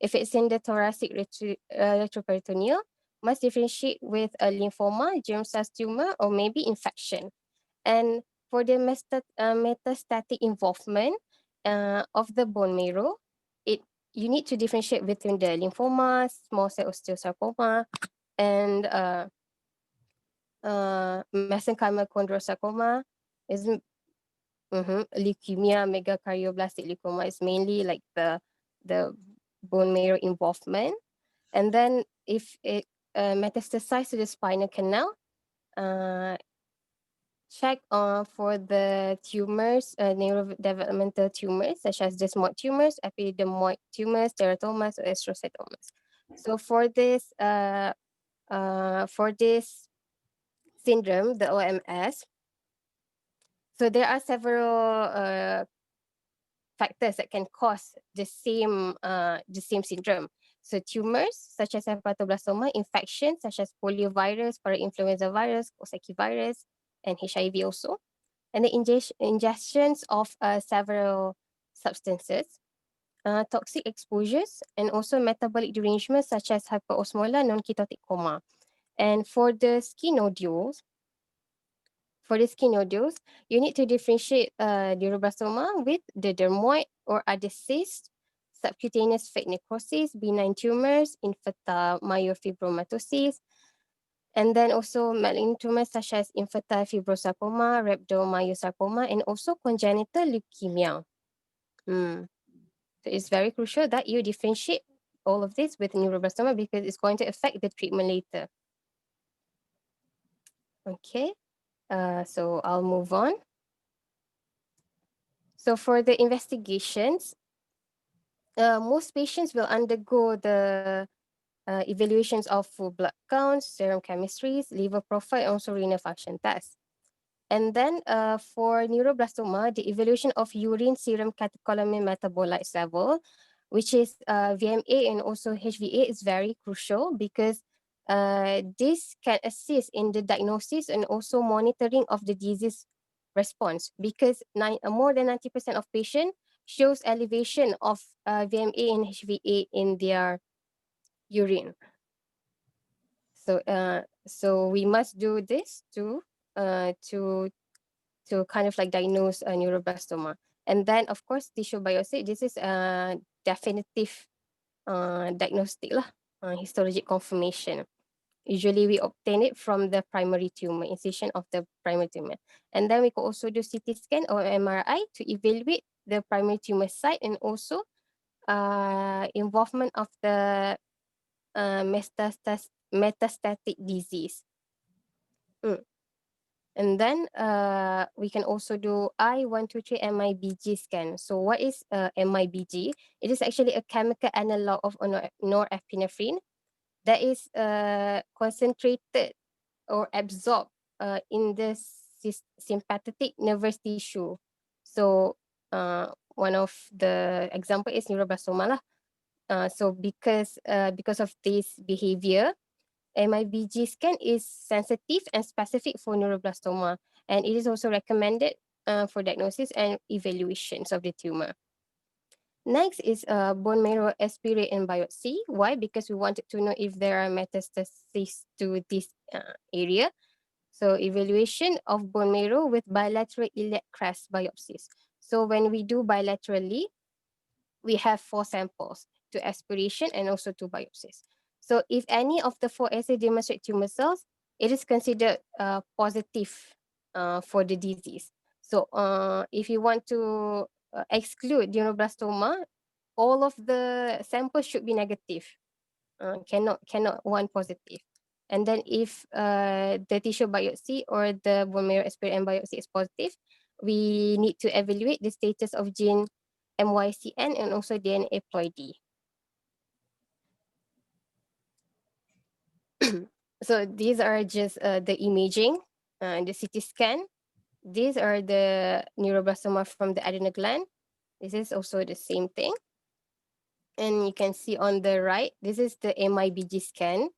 [SPEAKER 5] If it's in the thoracic retroperitoneal, must differentiate with a lymphoma, germ cells tumor, or maybe infection. And for the metastatic involvement of the bone marrow, it you need to differentiate between the lymphoma, small cell osteosarcoma, and mesenchymal chondrosarcoma is leukemia, megakardioblastic leukemia is mainly like the bone marrow involvement. And then if it metastasized to the spinal canal, uh, check for the tumors, neurodevelopmental tumors such as desmoid tumors, epidermoid tumors, teratomas, or astrocytomas. So for this syndrome, the OMS, so there are several factors that can cause the same syndrome. So tumors such as hepatoblastoma, infections such as poliovirus, parainfluenza virus, Coxsackie virus, and HIV also, and the ingestions of several substances, toxic exposures, and also metabolic derangements such as hyperosmolar non-ketotic coma. And for the skin nodules, you need to differentiate neuroblastoma with the dermoid or other cysts, subcutaneous fat necrosis, benign tumors, infantile myofibromatosis, and then also malignant tumors such as infantile fibrosarcoma, rhabdomyosarcoma, and also congenital leukemia. So it's very crucial that you differentiate all of this with neuroblastoma because it's going to affect the treatment later. Okay, so I'll move on. So for the investigations, most patients will undergo the evaluations of full blood counts, serum chemistries, liver profile, and also renal function tests. And then for neuroblastoma, the evaluation of urine serum catecholamine metabolites level, which is VMA and also HVA, is very crucial because this can assist in the diagnosis and also monitoring of the disease response because more than 90% of patients shows elevation of VMA and HVA in their urine. So we must do this to kind of like diagnose a neuroblastoma. And then of course tissue biopsy, this is a definitive diagnostic lah, histologic confirmation. Usually we obtain it from the primary tumor, incision of the primary tumor. And then we could also do CT scan or MRI to evaluate the primary tumor site and also involvement of the metastatic disease. And then we can also do I123 MIBG scan. So what is MIBG? It is actually a chemical analog of norepinephrine that is concentrated or absorbed in the sympathetic nervous tissue. So one of the example is neuroblastoma lah. So because of this behavior, MIBG scan is sensitive and specific for neuroblastoma, and it is also recommended for diagnosis and evaluations of the tumor. Next is bone marrow aspirate and biopsy. Why? Because we wanted to know if there are metastases to this area. So evaluation of bone marrow with bilateral iliac crest biopsies. So when we do bilaterally, we have 4 samples to aspiration and also 2 biopsies. So if any of the 4 assays demonstrate tumor cells, it is considered positive for the disease. So if you want to exclude neuroblastoma, all of the samples should be negative. Cannot one positive. And then if the tissue biopsy or the bone marrow aspirate biopsy is positive, we need to evaluate the status of gene MYCN and also DNA ploidy. So these are just the imaging, the CT scan. These are the neuroblastoma from the adrenal gland. This is also the same thing. And you can see on the right, this is the MIBG scan.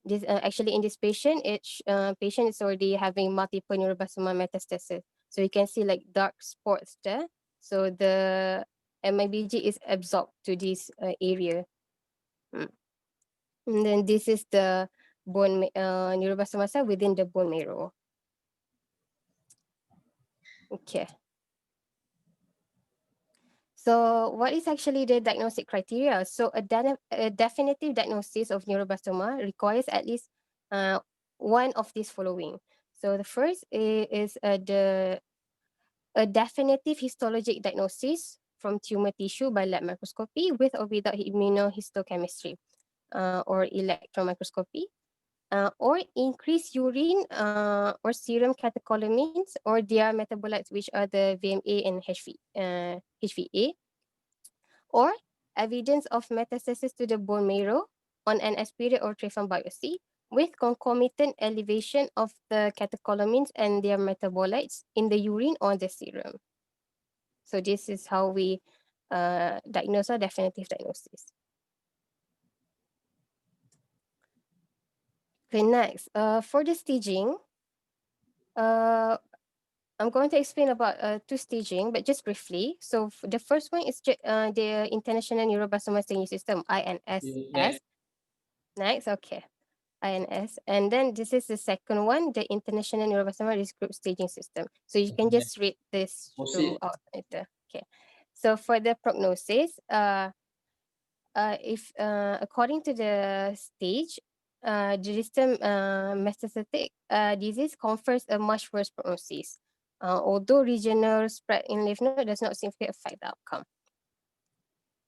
[SPEAKER 5] This actually in this patient, each patient is already having multiple neuroblastoma metastasis. So you can see like dark spots there. So the MIBG is absorbed to this area. And then this is the neuroblastoma cell within the bone marrow. Okay. So what is actually the diagnostic criteria? So a definitive diagnosis of neuroblastoma requires at least one of these following. So the first is a definitive histologic diagnosis from tumor tissue by lab microscopy with or without immunohistochemistry or electron microscopy. Or increase urine or serum catecholamines or their metabolites, which are the VMA and HVA, or evidence of metastasis to the bone marrow on an aspirate or trephine biopsy with concomitant elevation of the catecholamines and their metabolites in the urine or the serum. So this is how we diagnose a definitive diagnosis. Okay, next, for the staging, I'm going to explain about 2 staging, but just briefly. So the first one is the International Neuroblastoma Staging System, INSS. Next, okay, INS. And then this is the second one, the International Neuroblastoma Risk Group Staging System. So you can just read this throughout later. Okay. So for the prognosis, if according to the stage, the distant metastatic disease confers a much worse prognosis, although regional spread in lymph node does not significantly affect the outcome.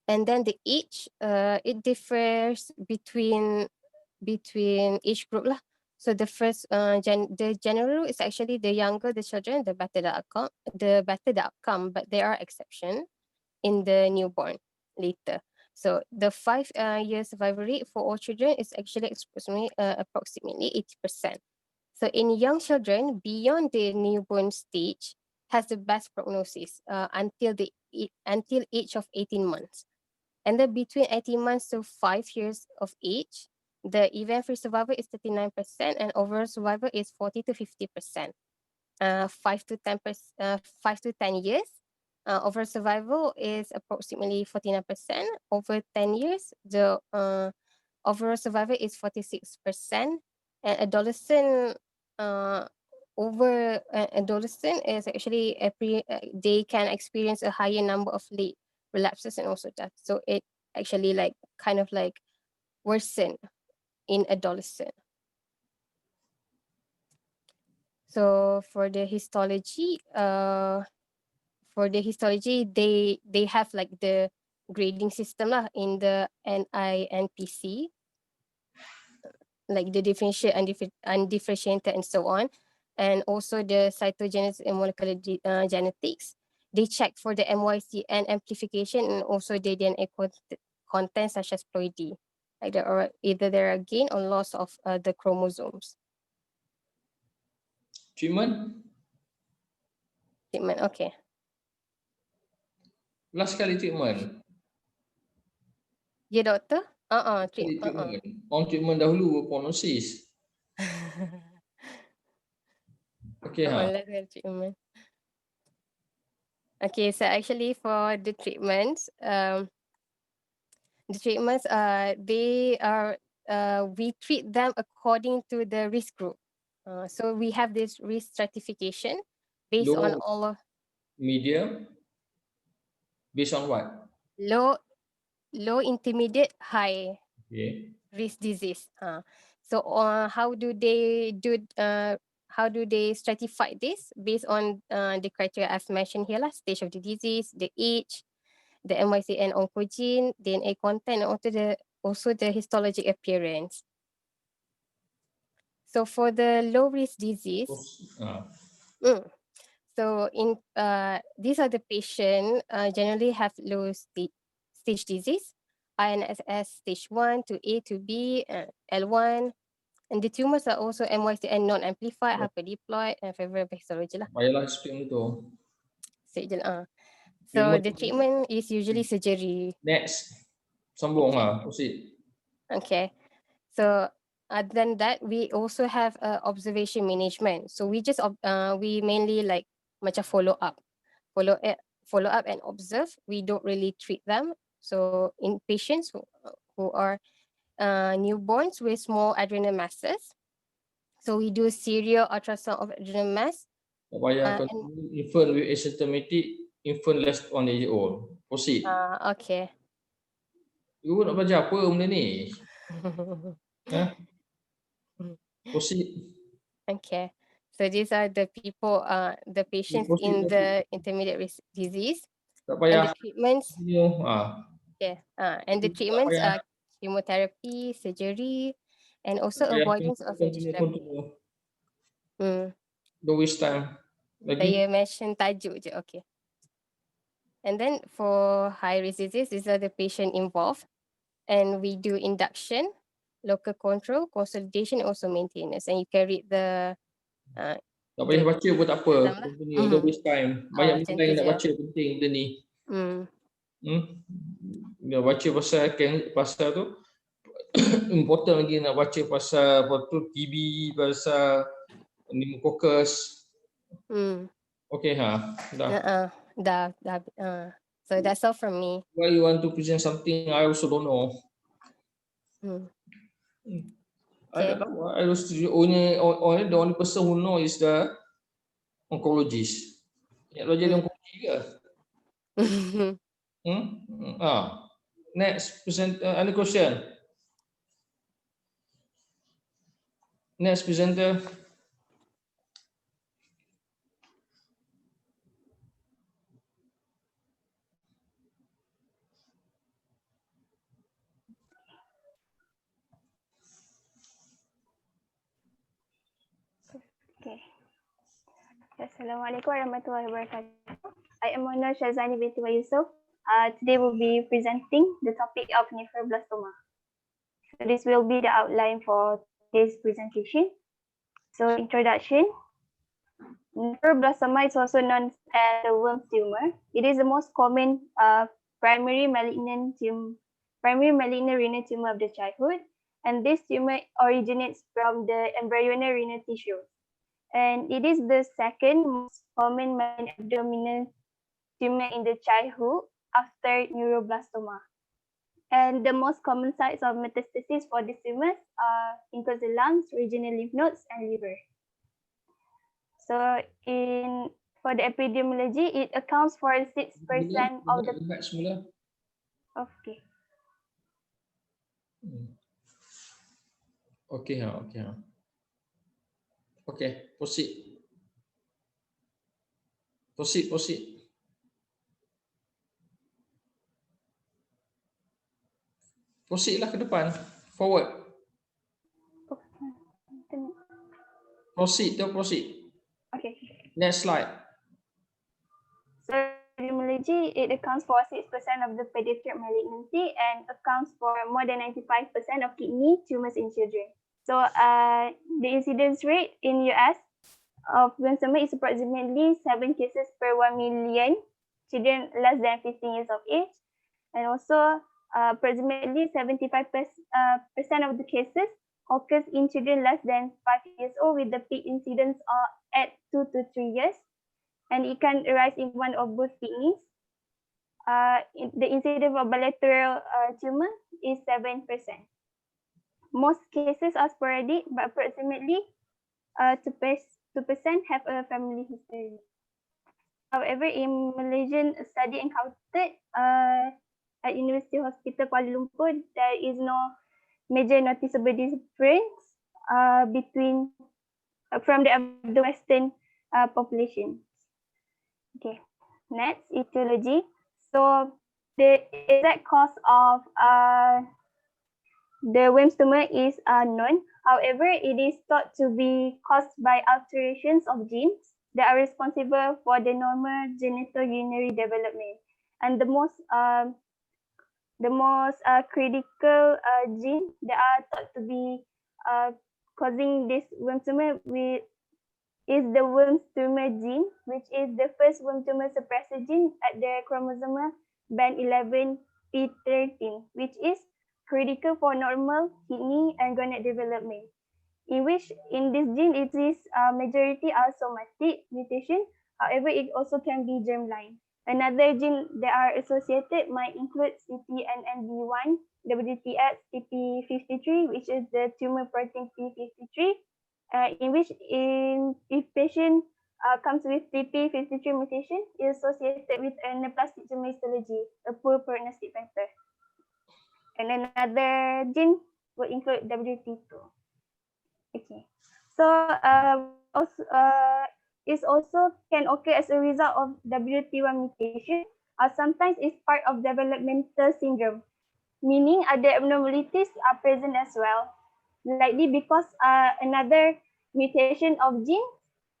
[SPEAKER 5] And then the age, it differs between each group lah. So the first, the general rule is actually the younger the children, the better the outcome. But there are exceptions in the newborn later. So the 5 year survival rate for all children is actually approximately 80%. So in young children beyond the newborn stage has the best prognosis until age of 18 months. And then between 18 months to 5 years of age, the event-free survival is 39% and overall survival is 40 to 50%. 5 to 10 years, overall survival is approximately 49%. Over 10 years, the overall survival is 46%. And adolescent, adolescent is actually they can experience a higher number of late relapses and also death. So it actually like kind of like worsen in adolescent. So for the histology, they have like the grading system lah in the NINPC, like the differentiate, undifferentiated, and so on, and also the cytogenesis and molecular genetics. They check for the MYCN amplification and also the DNA content such as ploidy, like either there are gain or loss of the chromosomes.
[SPEAKER 2] Treatment?
[SPEAKER 5] Okay.
[SPEAKER 2] Last kali treatment.
[SPEAKER 5] Ya, doktor?
[SPEAKER 2] Treatment. On treatment dahulu prognosis. Okay ha.
[SPEAKER 5] Less than treatment. Okay, so actually for the treatments, we treat them according to the risk group. So we have this risk stratification based on
[SPEAKER 2] Low,
[SPEAKER 5] all of
[SPEAKER 2] medium, based on what?
[SPEAKER 5] low, intermediate, high
[SPEAKER 2] Okay.
[SPEAKER 5] risk disease. So how do they stratify this based on the criteria I've mentioned here, stage of the disease, the age, the MYCN oncogene, DNA content, and also the histologic appearance. So for the low risk disease, so these are the patient generally have low stage disease, INSS stage 1 to A to B, L1, and the tumors are also MYCN non-amplified, hyperdiploid, and favorable histology lah.
[SPEAKER 2] Bayalah explain tu.
[SPEAKER 5] So the treatment is usually surgery.
[SPEAKER 2] Next. Sambung lah. Proceed.
[SPEAKER 5] Okay. So other than that, we also have observation management. So we mainly like macam follow up and observe. We don't really treat them. So in patients who are newborns with small adrenal masses, so we do serial ultrasound of adrenal mass.
[SPEAKER 2] Tak payah infant with asymptomatic, infant less than 1 year old. Proceed.
[SPEAKER 5] Okay.
[SPEAKER 2] You nak belajar apa benda ni? Proceed.
[SPEAKER 5] Okay. So these are the people, the patients in the intermediate risk disease.
[SPEAKER 2] Tak
[SPEAKER 5] And
[SPEAKER 2] payah.
[SPEAKER 5] the treatments.
[SPEAKER 2] Yeah.
[SPEAKER 5] And the treatments are chemotherapy, surgery, and also avoidance of radiotherapy.
[SPEAKER 2] Don't waste time.
[SPEAKER 5] Saya mention tajuk je, okay. And then for high risk disease, these are the patient involved. And we do induction, local control, consolidation, and also maintenance. And you can read the
[SPEAKER 2] tak payah baca pun tak apa. Don't waste time. Banyak benda lain nak baca penting benda ni. Dia baca pasal tu important lagi nak baca pasal TB, pasal pneumocockus. Okay ha.
[SPEAKER 5] Dah. So that's all from me.
[SPEAKER 2] Why you want to present something I also don't know. I don't know. I was the only person who know is the oncologist. Yang lo jadi onkologi ke? Next presenter. Any question? Next presenter.
[SPEAKER 6] Okay. Assalamualaikum warahmatullahi wabarakatuh. I am Mona Shazani binti Yusuf. Today we'll be presenting the topic of nephroblastoma. So this will be the outline for today's presentation. So introduction. Nephroblastoma is also known as the worm tumor. It is the most common primary malignant renal tumor of the childhood, and this tumor originates from the embryonal renal tissue. And it is the second most common abdominal tumor in the childhood after neuroblastoma. And the most common sites of metastasis for these tumors include the lungs, regional lymph nodes, and liver. So for the epidemiology, it accounts for 6% of the. Okay.
[SPEAKER 2] Okay. Okay, proceed. Proceed lah ke depan. Forward. Proceed.
[SPEAKER 6] Okay.
[SPEAKER 2] Next slide.
[SPEAKER 6] So epidemiology, it accounts for 6% of the pediatric malignancy and accounts for more than 95% of kidney tumors in children. So the incidence rate in US of lymphoma is approximately 7 cases per 1 million children less than 15 years of age. And also approximately 75% of the cases occurs in children less than 5 years old, with the peak incidence at 2 to 3 years, and it can arise in one or both kidneys. The incidence of bilateral tumor is 7%. Most cases are sporadic, but approximately 2% have a family history. However, in Malaysian study encountered at University Hospital Kuala Lumpur, there is no major noticeable difference between from the Western population. Okay, next, etiology. So the exact cause of the Wilms tumor is unknown. However, it is thought to be caused by alterations of genes that are responsible for the normal genitourinary development. And the most critical gene that are thought to be causing this Wilms tumor is the Wilms tumor gene, which is the first Wilms tumor suppressor gene at the chromosomal band 11p13, which is critical for normal kidney and gonad development. In which, in this gene, it is majority are somatic mutation. However, it also can be germline. Another gene that are associated might include CTNNB1, WTX, TP53, which is the tumor protein P53, in which if patient comes with TP53 mutation, is associated with anaplastic tumor histology, a poor prognostic factor. And another gene will include WT2. Okay, so it also can occur as a result of WT1 mutation, or sometimes it's part of developmental syndrome, meaning other abnormalities are present as well, likely because another mutation of gene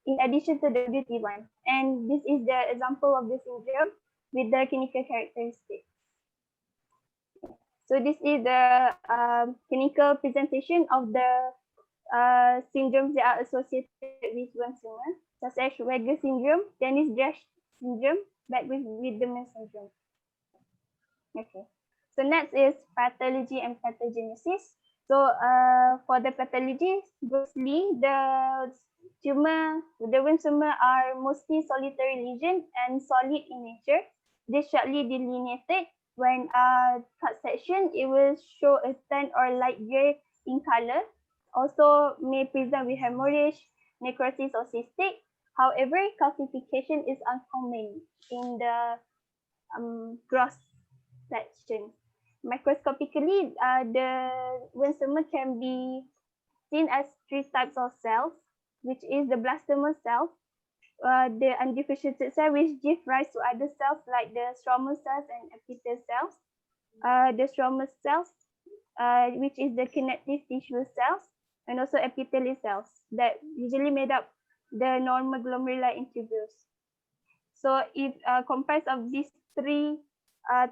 [SPEAKER 6] in addition to WT1. And this is the example of the syndrome with the clinical characteristics. So this is the clinical presentation of the syndromes that are associated with Wilms tumor, such as Weger syndrome, Dennis-Drash syndrome, with Wiedemann syndrome. Okay. So next is pathology and pathogenesis. So for the pathology, mostly the Wilms tumor are mostly solitary lesion and solid in nature. They sharply delineated. When cut section, it will show a tan or light gray in color. Also may present with hemorrhage, necrosis, or cystic. However, calcification is uncommon in the gross section. Microscopically, the Wilms tumor can be seen as 3 types of cells, which is the blastoma cells, the undifferentiated cell, which give rise to other cells like the stromal cells and epithelial cells. The stromal cells, which is the connective tissue cells, and also epithelial cells that usually made up the normal glomerular and tubules. So if comprised of these 3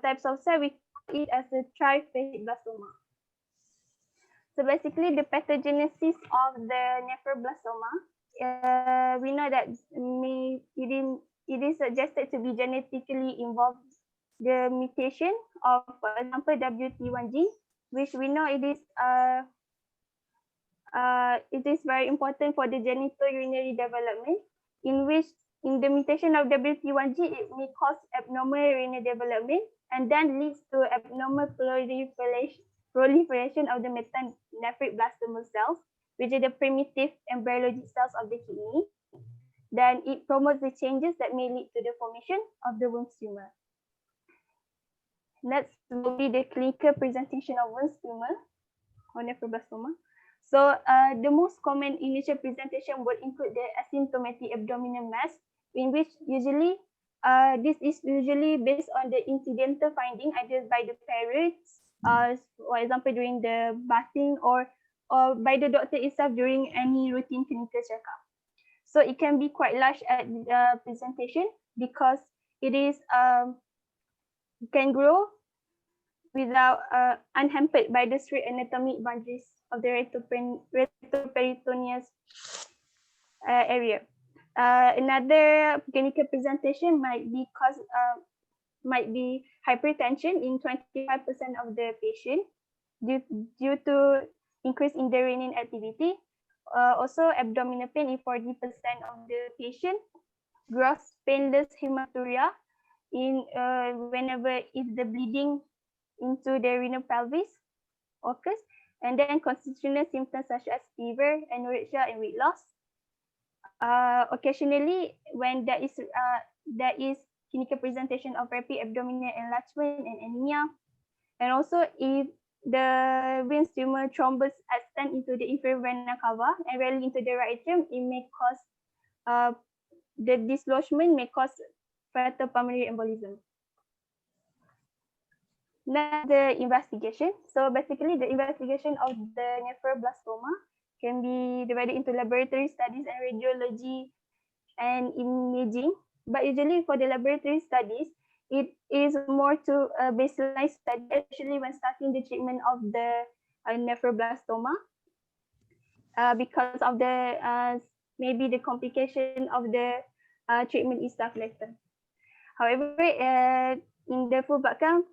[SPEAKER 6] types of cells, we call it as a triphasic blastoma. So basically, the pathogenesis of the nephroblastoma, we know that it is suggested to be genetically involved. The mutation of, for example, WT1 gene, which we know it is very important for the genitourinary development, in which in the mutation of WT1 gene, it may cause abnormal renal development and then leads to abnormal proliferation of the metanephric blastomal cells, which are the primitive embryologic cells of the kidney. Then it promotes the changes that may lead to the formation of the Wilms tumor. Next will be the clinical presentation of Wilms tumor or nephroblastoma. So the most common initial presentation would include the asymptomatic abdominal mass, in which usually this is usually based on the incidental finding either by the parents, for example during the bathing, or by the doctor itself during any routine clinical checkup. So it can be quite large at the presentation because it is can grow without unhampered by the straight anatomic boundaries of the retroperitoneous area. Another clinical presentation might be caused might be hypertension in 25% of the patient due to increase in the renin activity. Also abdominal pain in 40% of the patient, gross painless hematuria in whenever if the bleeding into the renal pelvis occurs, and then constitutional symptoms such as fever, anorexia, and weight loss. Occasionally, when there is clinical presentation of rapid abdominal enlargement and anemia, and also if the vein tumor thrombus extend into the inferior vena cava and rarely into the right atrium, it may cause the dislodgement may cause fatal pulmonary embolism. Now the investigation. So basically, the investigation of the nephroblastoma can be divided into laboratory studies and radiology and imaging. But usually for the laboratory studies, it is more to a baseline study, especially when starting the treatment of the nephroblastoma, because of the maybe the complication of the treatment is start later. However, in the full blood count,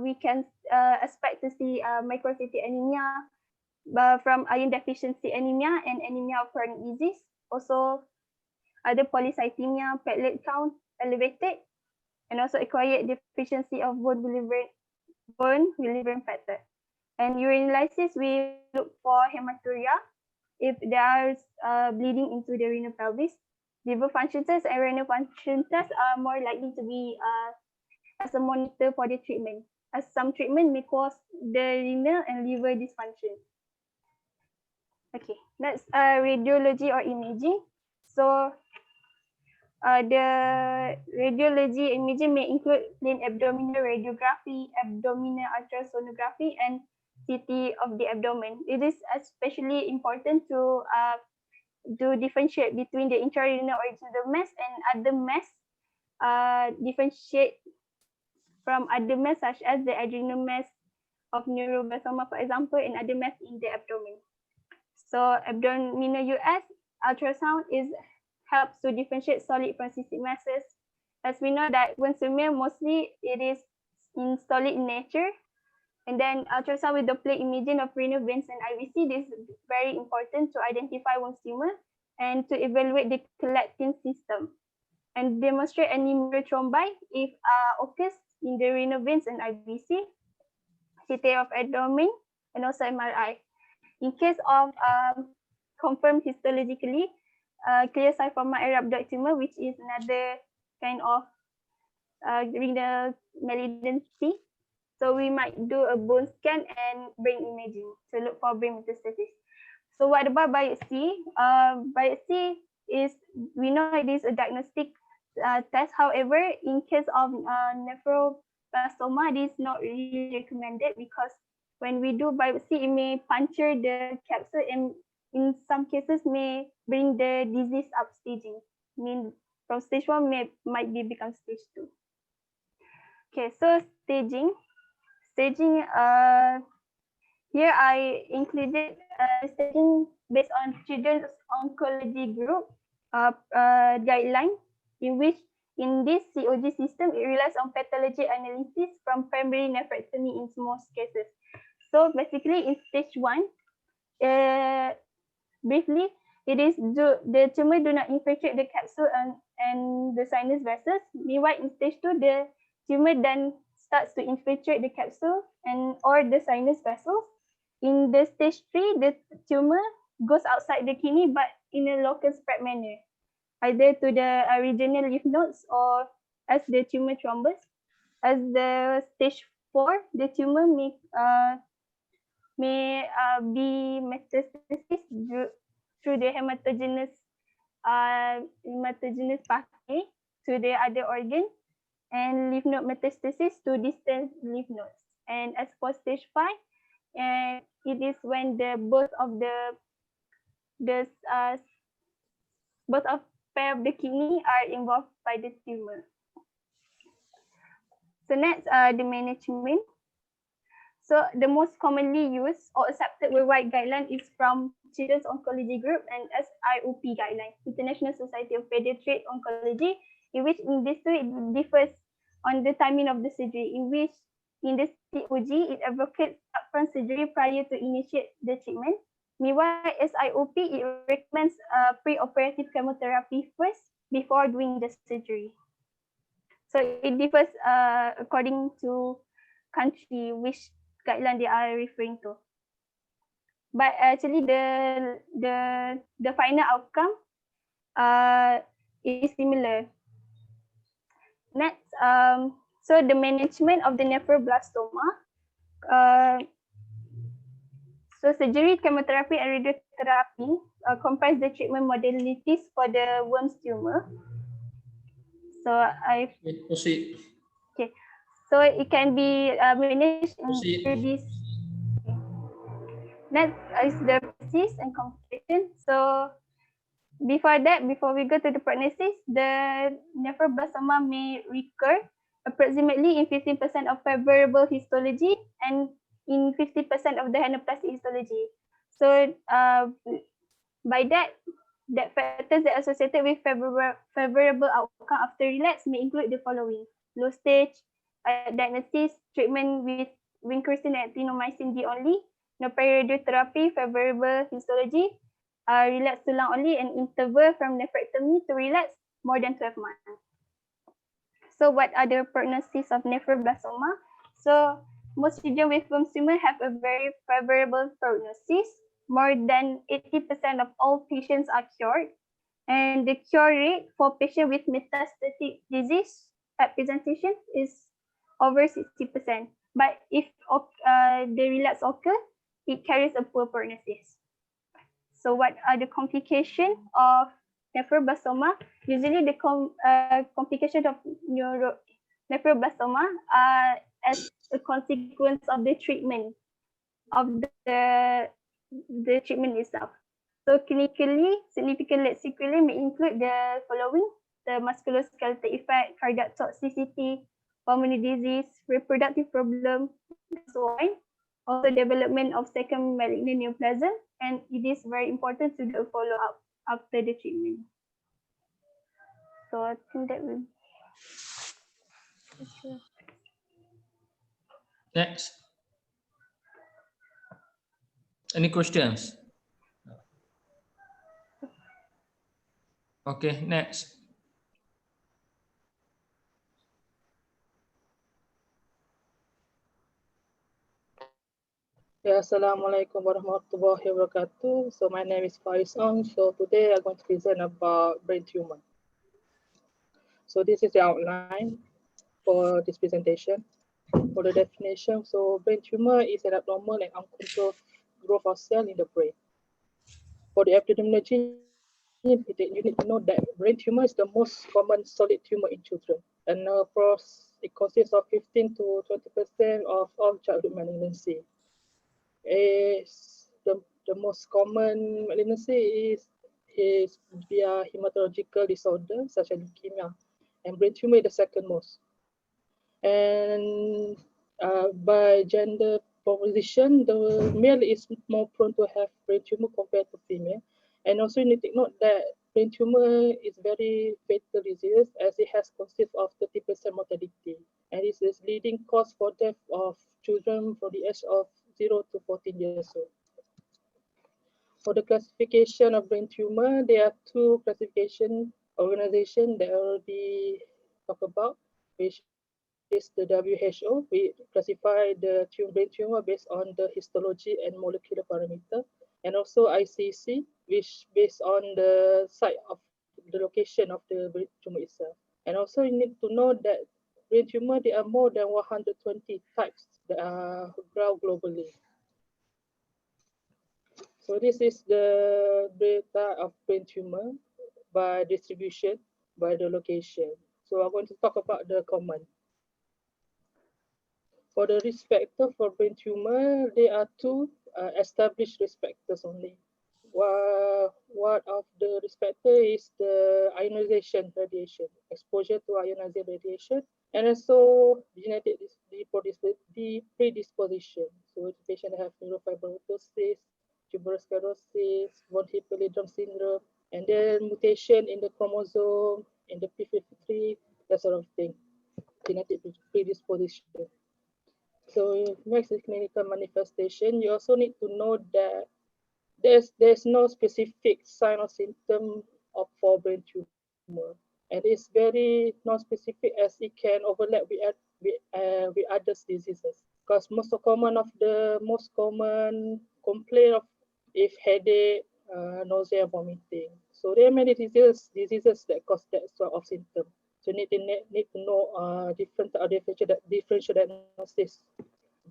[SPEAKER 6] we can expect to see microcytic anemia from iron deficiency anemia and anemia of chronic disease. Also, other polycythemia, platelet count elevated, and also acquired deficiency of bone relevant factor. And urinalysis, we look for hematuria if there is bleeding into the renal pelvis. Liver function tests and renal function tests are more likely to be as a monitor for the treatment, as some treatment may cause the renal and liver dysfunction. Okay, that's radiology or imaging. So the radiology imaging may include plain abdominal radiography, abdominal ultrasonography, and CT of the abdomen. It is especially important to differentiate between the intrarenal original mass and other mass, differentiate from other mass such as the adrenal mass of neuroblastoma, for example, and other mass in the abdomen. So abdominal US ultrasound helps to differentiate solid from cystic masses. As we know that when smear, mostly it is in solid in nature. And then ultrasound with Doppler imaging of renal veins and IVC, this is very important to identify Wundt's tumor and to evaluate the collecting system and demonstrate any thrombi if occurs in the renal veins and IVC, CT of abdomen, and also MRI. In case of confirmed histologically, clear sarcoma rhabdoid tumor, which is another kind of renal malignancy. So we might do a bone scan and brain imaging to look for brain metastasis. So what about biopsy? Biopsy is, we know it is a diagnostic test. However, in case of nephroblastoma, it is not really recommended because when we do biopsy, it may puncture the capsule and in some cases may bring the disease up staging. I mean, from stage 1 might become stage 2. Okay, so staging. Staging, here I included staging based on Children's Oncology Group guideline, in which in this COG system, it relies on pathology analysis from primary nephrectomy in most cases. So basically in stage 1, briefly, it is the tumor do not infiltrate the capsule and the sinus vessels. Meanwhile, in stage 2, the tumor then starts to infiltrate the capsule and or the sinus vessels. In the stage 3, the tumor goes outside the kidney but in a local spread manner, either to the regional lymph nodes or as the tumor thrombus. As the stage 4, the tumor may be metastasis through the hematogenous pathway to the other organ, and lymph node metastasis to distant lymph nodes. And as for stage 5, it is when both of pair of the kidney are involved by the tumor. So next, the management. So the most commonly used or accepted worldwide guideline is from Children's Oncology Group and SIOP guideline, International Society of Pediatric Oncology, in which in this two it differs on the timing of the surgery, in which in the COG, it advocates upfront surgery prior to initiate the treatment. Meanwhile, SIOP, it recommends pre-operative chemotherapy first before doing the surgery. So it differs according to country, which guideline they are referring to. But actually, the final outcome is similar. Next, so the management of the nephroblastoma. So surgery, chemotherapy, and radiotherapy comprise the treatment modalities for the worms tumor. So
[SPEAKER 2] Proceed.
[SPEAKER 6] okay. So it can be managed
[SPEAKER 2] Proceed.
[SPEAKER 6] through this. Next is the prognosis and complication. So before that, before we go to the prognosis, the nephroblastoma may recur approximately in 15% of favorable histology and in 50% of the anaplastic histology. So by that factors that are associated with favorable outcome after relapse may include the following: low stage diagnosis, treatment with vincristine and actinomycin D only, no prior radiotherapy, favorable histology, relapse to lung only, and interval from nephrectomy to relapse more than 12 months. So what are the prognosis of nephroblastoma? So most children with worm tumor have a very favorable prognosis. More than 80% of all patients are cured. And the cure rate for patients with metastatic disease at presentation is over 60%. But if the relapse occurs, it carries a poor prognosis. So what are the complications of nephroblastoma? Usually the complications of nephroblastoma are as a consequence of the treatment of the treatment itself. So clinically, significant late sequelae may include the following: the musculoskeletal effect, cardiac toxicity, pulmonary disease, reproductive problem, and so on. Also development of second malignant neoplasm, and it is very important to do a follow-up after the treatment. So I think that will.
[SPEAKER 2] Next. Any questions? Okay, next.
[SPEAKER 7] Yeah, Assalamualaikum warahmatullahi wabarakatuh. So my name is Faisal. So today I'm going to present about brain tumor. So this is the outline for this presentation. For the definition, so brain tumor is an abnormal and uncontrolled growth of cell in the brain. For the epidemiology, you need to know that brain tumor is the most common solid tumor in children, and it consists of 15 to 20% of all childhood malignancy. Is the most common malignancy is via hematological disorder such as leukemia, and brain tumor is the second most. And by gender proposition, the male is more prone to have brain tumor compared to female. And also you need to note that brain tumor is very fatal disease as it has consist of 30% mortality. And it is leading cause for death of children from the age of 0 to 14 years old. For the classification of brain tumor, there are two classification organizations that I already talked about, which is the WHO. We classify the brain tumor based on the histology and molecular parameter, and also ICC, which based on the site of the location of the brain tumor itself. And also you need to know that brain tumor, there are more than 120 types that are ground globally. So this is the data of brain tumor by distribution, by the location. So I'm going to talk about the common. For the risk factor for brain tumor, there are two established risk factors only. One of the risk factor is the ionization radiation, exposure to ionizing radiation, and also genetic predisposition. So the patient have neurofibromatosis, tuberous sclerosis, von Hippel-Lindau syndrome, and then mutation in the chromosome, in the P53, that sort of thing. genetic predisposition. So next is clinical manifestation. You also need to know that there's no specific sign or symptom for brain tumor, and it's very non-specific as it can overlap with other diseases. Because most common complaint of if headache, nausea, vomiting. So there are many diseases that cause that sort of symptom. So need to know different differential diagnosis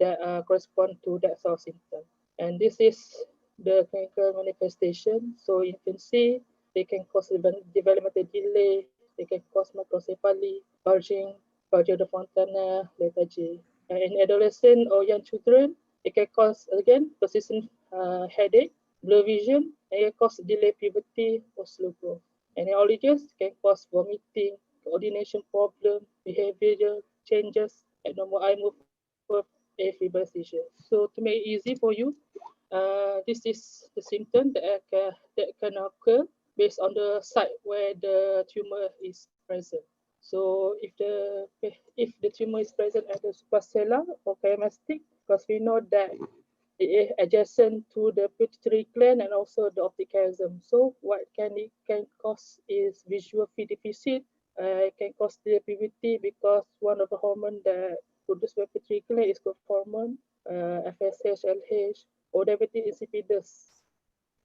[SPEAKER 7] that correspond to that sort of symptom. And this is the clinical manifestation. So you can see they can cause developmental delay, they can cause microcephaly, bulging the fontana, lethargy. And in adolescent or young children, it can cause, again, persistent headache, blur vision, and it can cause delayed puberty or slow growth. And in older ages, it can cause vomiting, coordination problem, behavioral changes, abnormal eye movement, febrile seizure. So to make it easy for you, this is the symptom that can occur based on the site where the tumor is present. So if the tumor is present at the suprasellar or chiasmatic, because we know that it is adjacent to the pituitary gland and also the optic chiasm. So what it can cause is visual field deficit. It can cause puberty because one of the hormone that produced by pituitary gland is growth hormone, FSH, LH, or diabetes insipidus.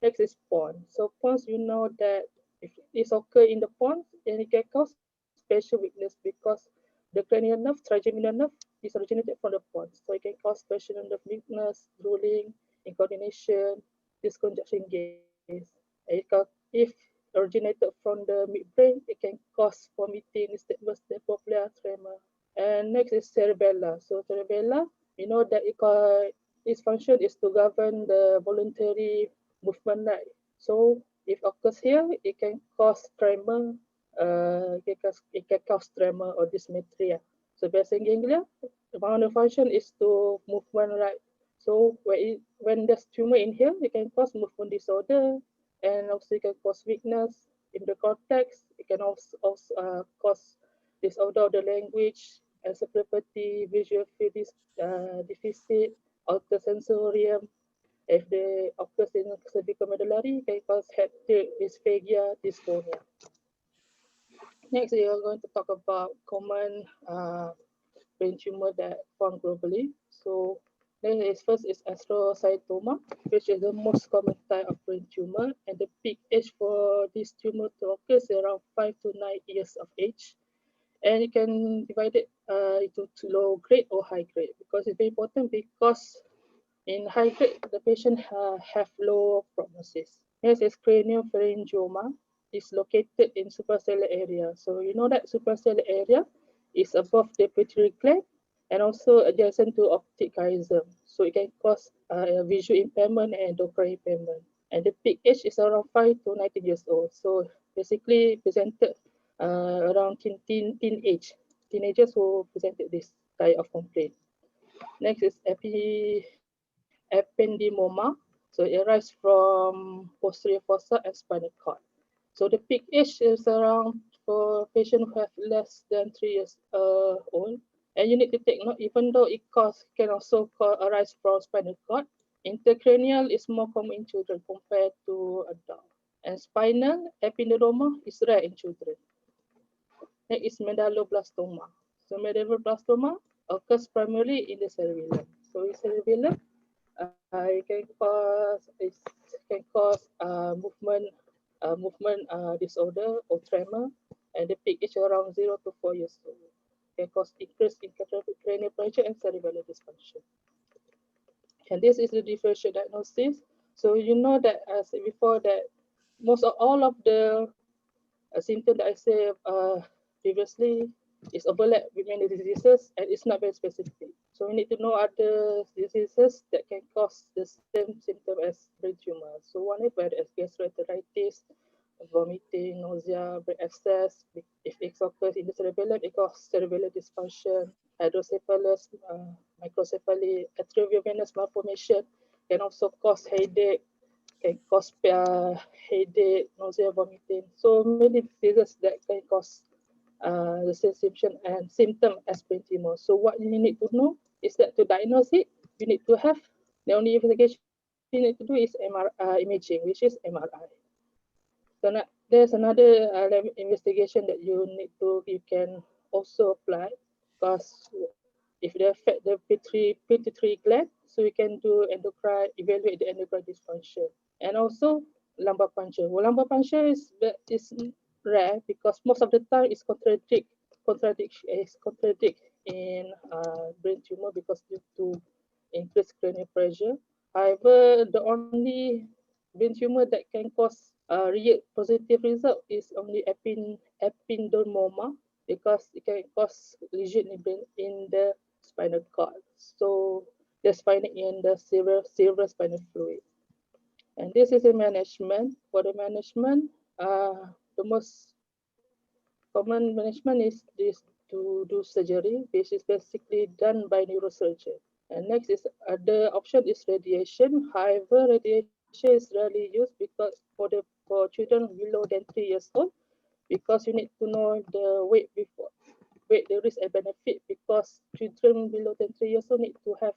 [SPEAKER 7] Next is pons. So pons, you know that if this occur in the pons, then it can cause spatial weakness because the cranial nerve, trigeminal nerve, is originated from the pons. So it can cause spatial nerve weakness, drooling, incoordination, disconjunction gaze. If originated from the midbrain, it can cause vomiting, nystagmus, diplopia, tremor. And next is cerebella. So cerebella, you know that its function is to govern the voluntary movement, right? So if occurs here, it can cause tremor, it can cause tremor or dysmetria. So basal ganglia, one of the function is to movement, right? So when there's tumor in here, it can cause movement disorder, and also it can cause weakness in the cortex. It can also cause disorder of the language, encephalopathy, visual field deficit, altered sensorium. If they occurs in cervicomedullary, can cause headache, dysphagia, dysphonia. Next, we are going to talk about common brain tumor that found globally. So first is astrocytoma, which is the most common type of brain tumor, and the peak age for this tumor to occur is around 5 to 9 years of age. And you can divide it into low grade or high grade, because it's very important, because in high grade, the patient have low prognosis. Next is craniopharyngioma. It's located in suprasellar area. So you know that suprasellar area is above the pituitary gland and also adjacent to optic chiasm. So it can cause visual impairment and endocrine impairment. And the peak age is around 5 to 19 years old. So basically presented around teenagers who presented this type of complaint. Next is ependymoma. So it arises from posterior fossa and spinal cord. So the peak age is around for patients who have less than 3 years old. And you need to take note, even though it can also arise from spinal cord, intracranial is more common in children compared to adults. And spinal ependymoma is rare in children. Next is medulloblastoma. So medulloblastoma occurs primarily in the cerebellum. So in cerebellum, it can cause movement disorder or tremor, and the peak is around 0 to 4 years old. It can cause increase in cranial pressure and cerebellar dysfunction. And this is the differential diagnosis. So you know that, as I said before, that most of all of the symptom that I said previously is overlap with many diseases, and it's not very specific. So we need to know other diseases that can cause the same symptom as brain tumor. So one is gastroenteritis, vomiting, nausea, brain abscess. If it occurs in the cerebellum, it causes cerebellar dysfunction, hydrocephalus, microcephaly, atriovenous malformation, can also cause headache, can cause headache, nausea, vomiting. So many diseases that can cause the same symptom as brain tumor. So what you need to know is that to diagnose it, you need to have the only investigation you need to do is imaging, which is MRI. So there's another investigation that you can also apply, because if they affect the pituitary gland, so you can do evaluate the endocrine dysfunction, and also lumbar puncture. Well, lumbar puncture is rare because most of the time it's contradict in brain tumor because due to increased cranial pressure. However, the only brain tumor that can cause real positive result is only ependymoma, because it can cause lesion in the spinal cord. So there's finding in the cerebral spinal fluid. And this is a management. For the management, the most common management is this to do surgery, which is basically done by neurosurgeon. And next is the option is radiation. However, radiation is rarely used because for children below than 3 years old, because you need to know the weight, the risk and benefit, because children below than 3 years old need to have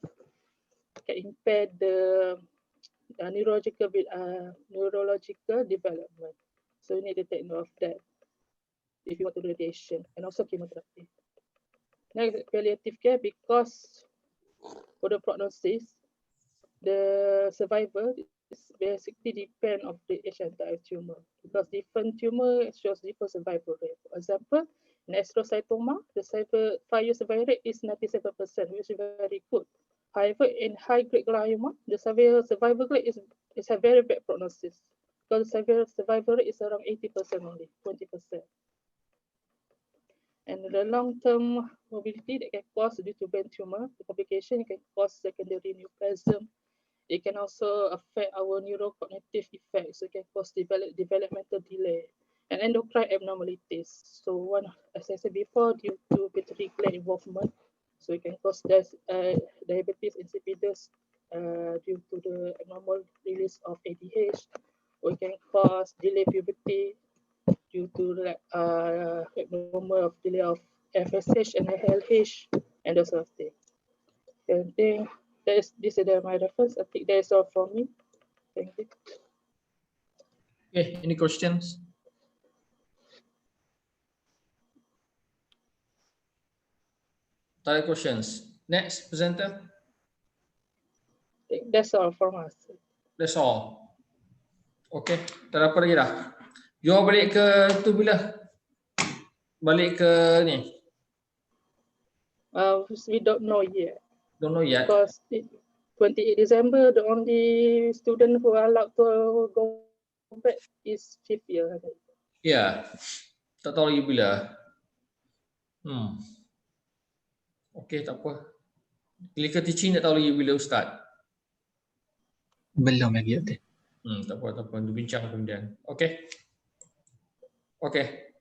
[SPEAKER 7] can impair the neurological development. So you need to take note of that if you want to do radiation, and also chemotherapy. Next, palliative care, because for the prognosis, the survival is basically depend of the age and type of tumor, because different tumor shows different survival rate. For example, in astrocytoma, the 5-year survival rate is 97%, which is very good. However, in high-grade glioma, the survival rate is a very bad prognosis, because the survival rate is around 80% only, 20%. And the long-term morbidity that can cause due to brain tumor, the complication can cause secondary neoplasm. It can also affect our neurocognitive effects. So it can cause developmental delay and endocrine abnormalities. So as I said before, due to pituitary gland involvement, so it can cause diabetes insipidus due to the abnormal release of ADH, or it can cause delayed puberty due to the abnormal delay of FSH and LH and those sort of things. I think this is my reference. I think that's all from me. Thank you.
[SPEAKER 2] Okay, any questions? Other questions? Next presenter.
[SPEAKER 7] I think that's all from us.
[SPEAKER 2] That's all. Okay, tak ada apa lagi dah. You all balik ke tu bila? Balik ke ni?
[SPEAKER 7] We don't know yet.
[SPEAKER 2] Don't know yet.
[SPEAKER 7] Because 28 December, the only student who are allowed to go back is 5th year.
[SPEAKER 2] Ya, tak tahu lagi bila. Okay, tak apa. Clinical teaching tak tahu lagi bila start.
[SPEAKER 8] Belum lagi, Doktor.
[SPEAKER 2] Tak apa, tak apa. Bincang kemudian. Okay. Okay.